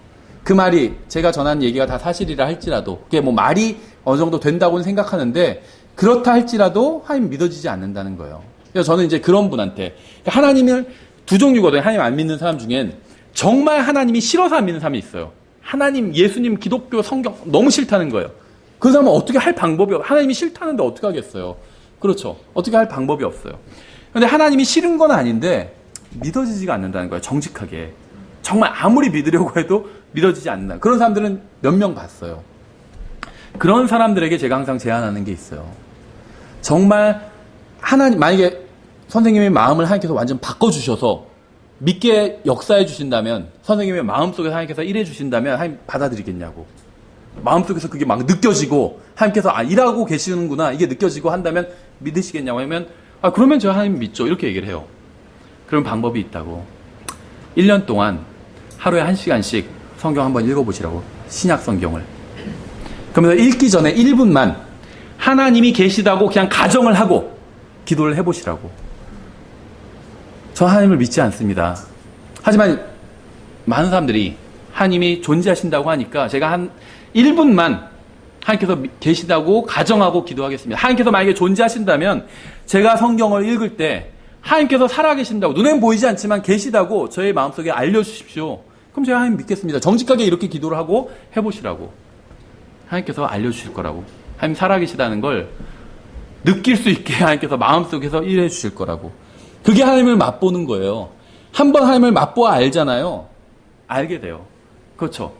그 말이 제가 전한 얘기가 다 사실이라 할지라도 그게 뭐 말이 어느 정도 된다고는 생각하는데 그렇다 할지라도 하나님 믿어지지 않는다는 거예요. 그래서 저는 이제 그런 분한테 하나님을 두 종류거든요. 하나님 안 믿는 사람 중엔 정말 하나님이 싫어서 안 믿는 사람이 있어요. 하나님, 예수님, 기독교, 성경 너무 싫다는 거예요. 그 사람은 어떻게 할 방법이 없어요. 하나님이 싫다는데 어떻게 하겠어요. 그렇죠. 어떻게 할 방법이 없어요. 근데 하나님이 싫은 건 아닌데 믿어지지가 않는다는 거예요. 정직하게. 정말 아무리 믿으려고 해도 믿어지지 않는다. 그런 사람들은 몇 명 봤어요. 그런 사람들에게 제가 항상 제안하는 게 있어요. 정말 하나님, 만약에 선생님의 마음을 하나님께서 완전 바꿔주셔서 믿게 역사해 주신다면, 선생님의 마음속에 하나님께서 일해 주신다면 하나님 받아들이겠냐고. 마음속에서 그게 막 느껴지고 하나님께서 일하고 계시는구나 이게 느껴지고 한다면 믿으시겠냐고 하면 그러면 저 하나님 믿죠. 이렇게 얘기를 해요. 그런 방법이 있다고. 1년 동안 하루에 1시간씩 성경 한번 읽어보시라고. 신약 성경을. 그러면서 읽기 전에 1분만 하나님이 계시다고 그냥 가정을 하고 기도를 해보시라고. 저 하나님을 믿지 않습니다. 하지만 많은 사람들이 하나님이 존재하신다고 하니까 제가 한 1분만 하나님께서 계시다고 가정하고 기도하겠습니다. 하나님께서 만약에 존재하신다면 제가 성경을 읽을 때 하나님께서 살아계신다고, 눈엔 보이지 않지만 계시다고 저의 마음속에 알려주십시오. 그럼 제가 하나님 믿겠습니다. 정직하게 이렇게 기도를 하고 해보시라고. 하나님께서 알려주실 거라고. 하나님 살아계시다는 걸 느낄 수 있게 하나님께서 마음속에서 일해 주실 거라고. 그게 하나님을 맛보는 거예요. 한번 하나님을 맛보아 알잖아요. 알게 돼요. 그렇죠.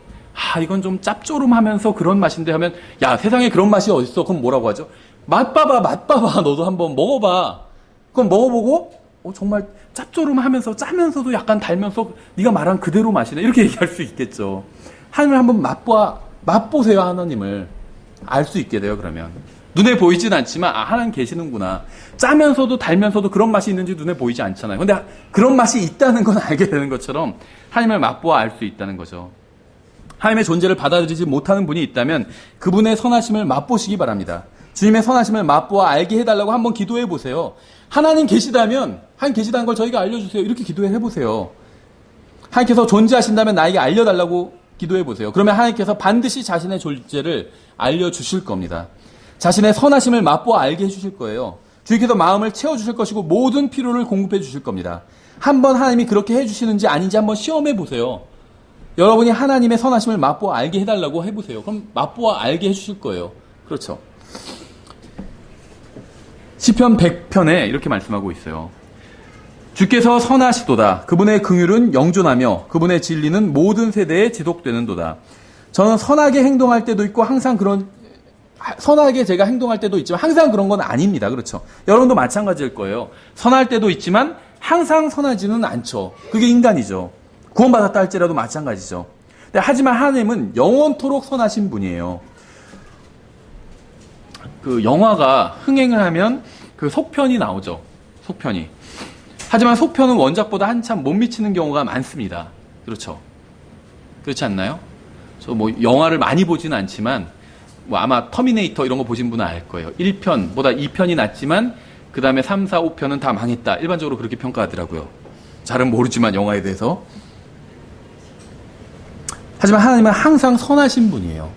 이건 좀 짭조름하면서 그런 맛인데 하면, 야, 세상에 그런 맛이 어딨어? 그럼 뭐라고 하죠? 맛봐봐. 너도 한번 먹어봐. 그럼 먹어보고, 정말 짭조름하면서 짜면서도 약간 달면서 네가 말한 그대로 맛이네. 이렇게 얘기할 수 있겠죠. 하나님을 한번 맛보세요. 하나님을. 알 수 있게 돼요, 그러면. 눈에 보이진 않지만, 하나님 계시는구나. 짜면서도 달면서도 그런 맛이 있는지 눈에 보이지 않잖아요. 근데 그런 맛이 있다는 건 알게 되는 것처럼 하나님을 맛보아 알 수 있다는 거죠. 하나님의 존재를 받아들이지 못하는 분이 있다면 그분의 선하심을 맛보시기 바랍니다. 주님의 선하심을 맛보아 알게 해달라고 한번 기도해 보세요. 하나님 계시다면, 하나님 계시다는 걸 저희가 알려주세요. 이렇게 기도해 보세요. 하나님께서 존재하신다면 나에게 알려달라고 기도해 보세요. 그러면 하나님께서 반드시 자신의 존재를 알려주실 겁니다. 자신의 선하심을 맛보아 알게 해주실 거예요. 주님께서 마음을 채워주실 것이고 모든 필요를 공급해 주실 겁니다. 한번 하나님이 그렇게 해주시는지 아닌지 한번 시험해 보세요. 여러분이 하나님의 선하심을 맛보아 알게 해달라고 해보세요. 그럼 맛보아 알게 해주실 거예요. 그렇죠. 시편 100편에 이렇게 말씀하고 있어요. 주께서 선하시도다. 그분의 긍휼은 영존하며 그분의 진리는 모든 세대에 지속되는도다. 저는 선하게 행동할 때도 있고 항상 선하게 제가 행동할 때도 있지만 항상 그런 건 아닙니다. 그렇죠. 여러분도 마찬가지일 거예요. 선할 때도 있지만 항상 선하지는 않죠. 그게 인간이죠. 구원받았다 할지라도 마찬가지죠. 하지만 하나님은 영원토록 선하신 분이에요. 그 영화가 흥행을 하면 그 속편이 나오죠. 속편이. 하지만 속편은 원작보다 한참 못 미치는 경우가 많습니다. 그렇죠. 그렇지 않나요? 저 영화를 많이 보지는 않지만 아마 터미네이터 이런 거 보신 분은 알 거예요. 1편보다 2편이 낫지만 그 다음에 3, 4, 5편은 다 망했다. 일반적으로 그렇게 평가하더라고요. 잘은 모르지만 영화에 대해서. 하지만 하나님은 항상 선하신 분이에요.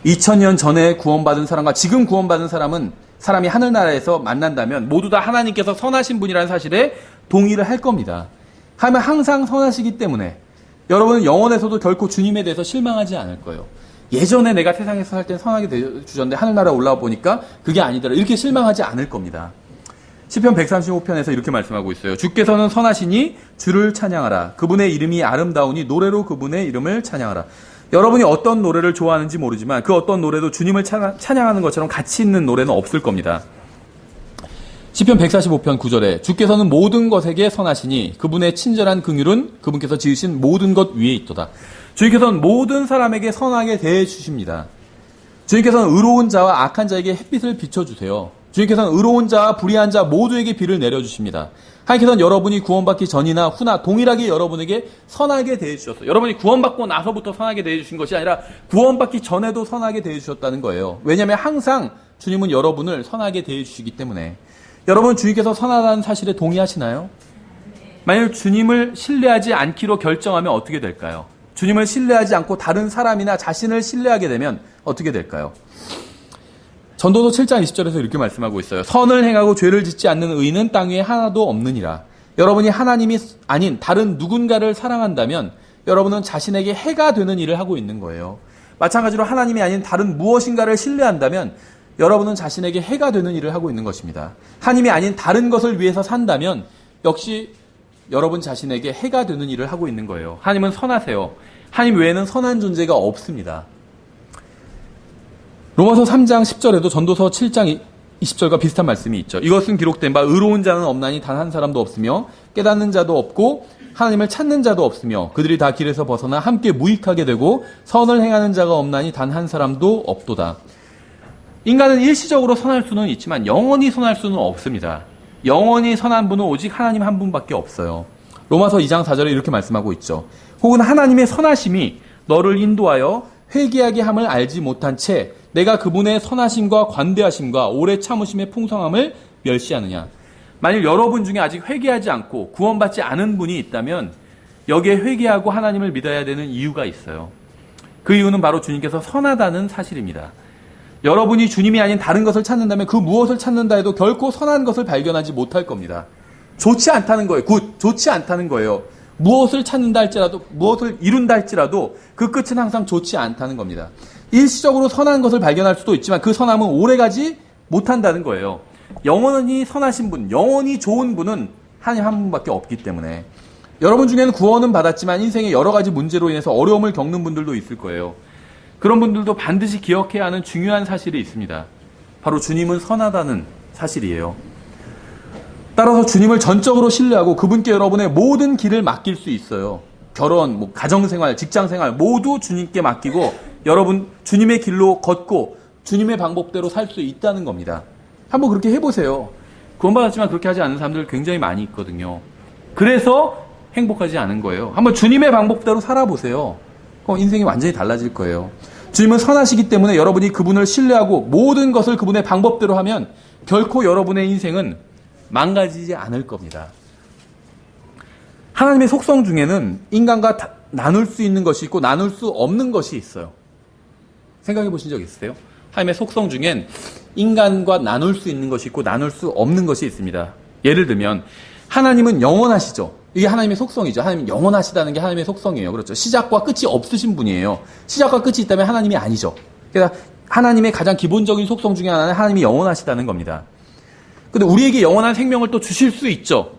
2000년 전에 구원받은 사람과 지금 구원받은 사람이 하늘나라에서 만난다면 모두 다 하나님께서 선하신 분이라는 사실에 동의를 할 겁니다. 하나님은 항상 선하시기 때문에 여러분은 영원에서도 결코 주님에 대해서 실망하지 않을 거예요. 예전에 내가 세상에서 살 땐 선하게 대해주셨는데 하늘나라에 올라와 보니까 그게 아니더라. 이렇게 실망하지 않을 겁니다. 시편 135편에서 이렇게 말씀하고 있어요. 주께서는 선하시니 주를 찬양하라. 그분의 이름이 아름다우니 노래로 그분의 이름을 찬양하라. 여러분이 어떤 노래를 좋아하는지 모르지만 그 어떤 노래도 주님을 찬양하는 것처럼 가치 있는 노래는 없을 겁니다. 시편 145편 9절에 주께서는 모든 것에게 선하시니 그분의 친절한 긍휼은 그분께서 지으신 모든 것 위에 있도다. 주님께서는 모든 사람에게 선하게 대해 주십니다. 주님께서는 의로운 자와 악한 자에게 햇빛을 비춰주세요. 주님께서는 의로운 자와 불의한 자 모두에게 비를 내려주십니다. 하나님께서는 여러분이 구원받기 전이나 후나 동일하게 여러분에게 선하게 대해주셨어요. 여러분이 구원받고 나서부터 선하게 대해주신 것이 아니라 구원받기 전에도 선하게 대해주셨다는 거예요. 왜냐하면 항상 주님은 여러분을 선하게 대해주시기 때문에. 여러분 주님께서 선하다는 사실에 동의하시나요? 만약 주님을 신뢰하지 않기로 결정하면 어떻게 될까요? 주님을 신뢰하지 않고 다른 사람이나 자신을 신뢰하게 되면 어떻게 될까요? 전도서 7장 20절에서 이렇게 말씀하고 있어요. 선을 행하고 죄를 짓지 않는 의인은 땅 위에 하나도 없느니라. 여러분이 하나님이 아닌 다른 누군가를 사랑한다면 여러분은 자신에게 해가 되는 일을 하고 있는 거예요. 마찬가지로 하나님이 아닌 다른 무엇인가를 신뢰한다면 여러분은 자신에게 해가 되는 일을 하고 있는 것입니다. 하나님이 아닌 다른 것을 위해서 산다면 역시 여러분 자신에게 해가 되는 일을 하고 있는 거예요. 하나님은 선하세요. 하나님 외에는 선한 존재가 없습니다. 로마서 3장 10절에도 전도서 7장 20절과 비슷한 말씀이 있죠. 이것은 기록된 바 의로운 자는 없나니 단 한 사람도 없으며 깨닫는 자도 없고 하나님을 찾는 자도 없으며 그들이 다 길에서 벗어나 함께 무익하게 되고 선을 행하는 자가 없나니 단 한 사람도 없도다. 인간은 일시적으로 선할 수는 있지만 영원히 선할 수는 없습니다. 영원히 선한 분은 오직 하나님 한 분밖에 없어요. 로마서 2장 4절에 이렇게 말씀하고 있죠. 혹은 하나님의 선하심이 너를 인도하여 회개하게 함을 알지 못한 채 내가 그분의 선하심과 관대하심과 오래 참으심의 풍성함을 멸시하느냐. 만일 여러분 중에 아직 회개하지 않고 구원받지 않은 분이 있다면 여기에 회개하고 하나님을 믿어야 되는 이유가 있어요. 그 이유는 바로 주님께서 선하다는 사실입니다. 여러분이 주님이 아닌 다른 것을 찾는다면 그 무엇을 찾는다 해도 결코 선한 것을 발견하지 못할 겁니다. 좋지 않다는 거예요. 좋지 않다는 거예요. 무엇을 찾는다 할지라도, 무엇을 이룬다 할지라도 그 끝은 항상 좋지 않다는 겁니다. 일시적으로 선한 것을 발견할 수도 있지만 그 선함은 오래가지 못한다는 거예요. 영원히 선하신 분, 영원히 좋은 분은 하나님 한 분밖에 없기 때문에 여러분 중에는 구원은 받았지만 인생의 여러 가지 문제로 인해서 어려움을 겪는 분들도 있을 거예요. 그런 분들도 반드시 기억해야 하는 중요한 사실이 있습니다. 바로 주님은 선하다는 사실이에요. 따라서 주님을 전적으로 신뢰하고 그분께 여러분의 모든 길을 맡길 수 있어요. 결혼, 가정생활, 직장생활 모두 주님께 맡기고 여러분 주님의 길로 걷고 주님의 방법대로 살 수 있다는 겁니다. 한번 그렇게 해보세요. 구원받았지만 그렇게 하지 않는 사람들 굉장히 많이 있거든요. 그래서 행복하지 않은 거예요. 한번 주님의 방법대로 살아보세요. 그럼 인생이 완전히 달라질 거예요. 주님은 선하시기 때문에 여러분이 그분을 신뢰하고 모든 것을 그분의 방법대로 하면 결코 여러분의 인생은 망가지지 않을 겁니다. 하나님의 속성 중에는 인간과 나눌 수 있는 것이 있고 나눌 수 없는 것이 있어요. 생각해 보신 적 있으세요? 하나님의 속성 중엔 인간과 나눌 수 있는 것이 있고 나눌 수 없는 것이 있습니다. 예를 들면 하나님은 영원하시죠. 이게 하나님의 속성이죠. 하나님은 영원하시다는 게 하나님의 속성이에요. 그렇죠. 시작과 끝이 없으신 분이에요. 시작과 끝이 있다면 하나님이 아니죠. 그래서 하나님의 가장 기본적인 속성 중에 하나는 하나님이 영원하시다는 겁니다. 근데 우리에게 영원한 생명을 또 주실 수 있죠.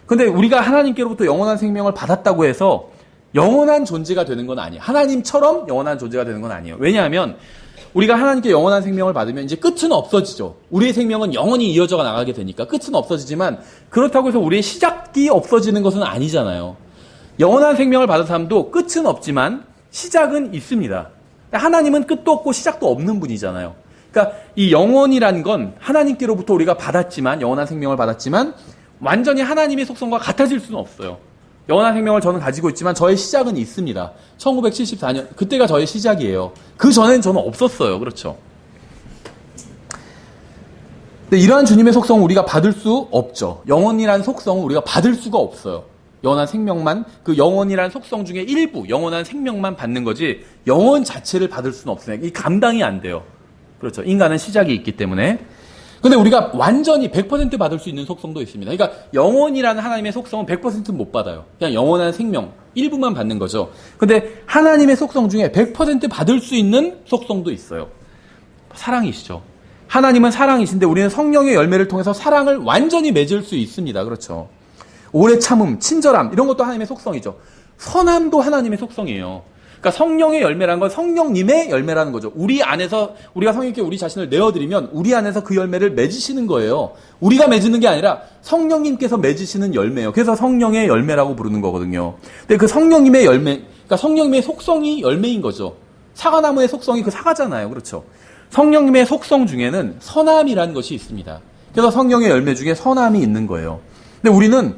근데 우리가 하나님께로부터 영원한 생명을 받았다고 해서 영원한 존재가 되는 건 아니에요. 하나님처럼 영원한 존재가 되는 건 아니에요. 왜냐하면 우리가 하나님께 영원한 생명을 받으면 이제 끝은 없어지죠. 우리의 생명은 영원히 이어져 나가게 되니까 끝은 없어지지만 그렇다고 해서 우리의 시작이 없어지는 것은 아니잖아요. 영원한 생명을 받은 사람도 끝은 없지만 시작은 있습니다. 하나님은 끝도 없고 시작도 없는 분이잖아요. 그러니까 이 영원이란 건 하나님께로부터 우리가 받았지만 영원한 생명을 받았지만 완전히 하나님의 속성과 같아질 수는 없어요. 영원한 생명을 저는 가지고 있지만 저의 시작은 있습니다. 1974년 그때가 저의 시작이에요. 그 전엔 저는 없었어요. 그렇죠. 근데 이러한 주님의 속성을 우리가 받을 수 없죠. 영원이라는 속성을 우리가 받을 수가 없어요. 영원한 생명만, 그 영원이라는 속성 중에 일부 영원한 생명만 받는 거지 영원 자체를 받을 수는 없어요. 이 감당이 안 돼요. 그렇죠. 인간은 시작이 있기 때문에. 근데 우리가 완전히 100% 받을 수 있는 속성도 있습니다. 그러니까 영원이라는 하나님의 속성은 100%는 못 받아요. 그냥 영원한 생명 일부만 받는 거죠. 근데 하나님의 속성 중에 100% 받을 수 있는 속성도 있어요. 사랑이시죠. 하나님은 사랑이신데 우리는 성령의 열매를 통해서 사랑을 완전히 맺을 수 있습니다. 그렇죠. 오래 참음, 친절함 이런 것도 하나님의 속성이죠. 선함도 하나님의 속성이에요. 그러니까 성령의 열매라는 건 성령님의 열매라는 거죠. 우리 안에서 우리가 성령님께 우리 자신을 내어드리면 우리 안에서 그 열매를 맺으시는 거예요. 우리가 맺는 게 아니라 성령님께서 맺으시는 열매예요. 그래서 성령의 열매라고 부르는 거거든요. 근데 그 성령님의 열매, 그러니까 성령님의 속성이 열매인 거죠. 사과나무의 속성이 그 사과잖아요. 그렇죠. 성령님의 속성 중에는 선함이라는 것이 있습니다. 그래서 성령의 열매 중에 선함이 있는 거예요. 근데 우리는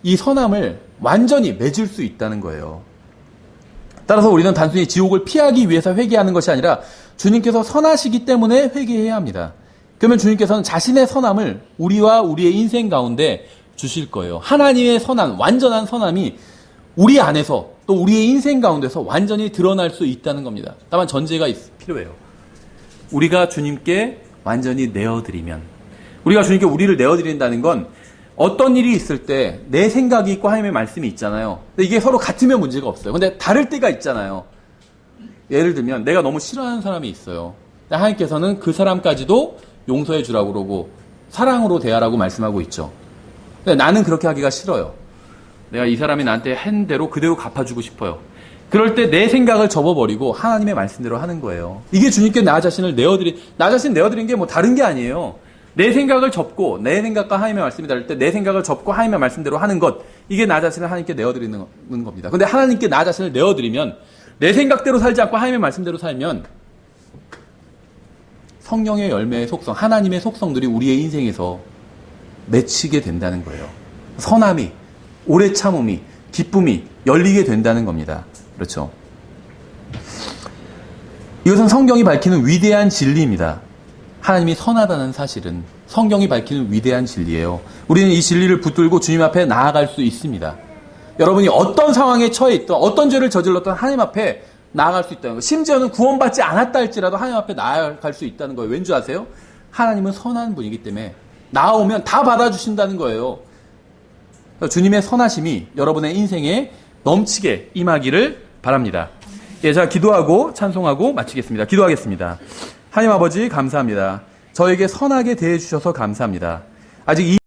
이 선함을 완전히 맺을 수 있다는 거예요. 따라서 우리는 단순히 지옥을 피하기 위해서 회개하는 것이 아니라 주님께서 선하시기 때문에 회개해야 합니다. 그러면 주님께서는 자신의 선함을 우리와 우리의 인생 가운데 주실 거예요. 하나님의 선함, 완전한 선함이 우리 안에서 또 우리의 인생 가운데서 완전히 드러날 수 있다는 겁니다. 다만 전제가 필요해요. 우리가 주님께 완전히 내어드리면, 우리가 주님께 우리를 내어드린다는 건 어떤 일이 있을 때 내 생각이 있고 하나님의 말씀이 있잖아요. 근데 이게 서로 같으면 문제가 없어요. 근데 다를 때가 있잖아요. 예를 들면 내가 너무 싫어하는 사람이 있어요. 하나님께서는 그 사람까지도 용서해 주라고 그러고 사랑으로 대하라고 말씀하고 있죠. 근데 나는 그렇게 하기가 싫어요. 내가 이 사람이 나한테 한 대로 그대로 갚아주고 싶어요. 그럴 때 내 생각을 접어버리고 하나님의 말씀대로 하는 거예요. 이게 주님께 나 자신 내어드린 게 뭐 다른 게 아니에요. 내 생각을 접고 내 생각과 하나님의 말씀이 다를 때 내 생각을 접고 하나님의 말씀대로 하는 것, 이게 나 자신을 하나님께 내어드리는 겁니다. 근데 하나님께 나 자신을 내어드리면 내 생각대로 살지 않고 하나님의 말씀대로 살면 성령의 열매의 속성, 하나님의 속성들이 우리의 인생에서 맺히게 된다는 거예요. 선함이, 오래 참음이, 기쁨이 열리게 된다는 겁니다. 그렇죠? 이것은 성경이 밝히는 위대한 진리입니다. 하나님이 선하다는 사실은 성경이 밝히는 위대한 진리예요. 우리는 이 진리를 붙들고 주님 앞에 나아갈 수 있습니다. 여러분이 어떤 상황에 처해 있든 어떤 죄를 저질렀든 하나님 앞에 나아갈 수 있다는 거예요. 심지어는 구원받지 않았다 할지라도 하나님 앞에 나아갈 수 있다는 거예요. 왠지 아세요? 하나님은 선한 분이기 때문에 나아오면 다 받아주신다는 거예요. 주님의 선하심이 여러분의 인생에 넘치게 임하기를 바랍니다. 예, 자, 기도하고 찬송하고 마치겠습니다. 기도하겠습니다. 하나님 아버지 감사합니다. 저에게 선하게 대해주셔서 감사합니다. 아직 이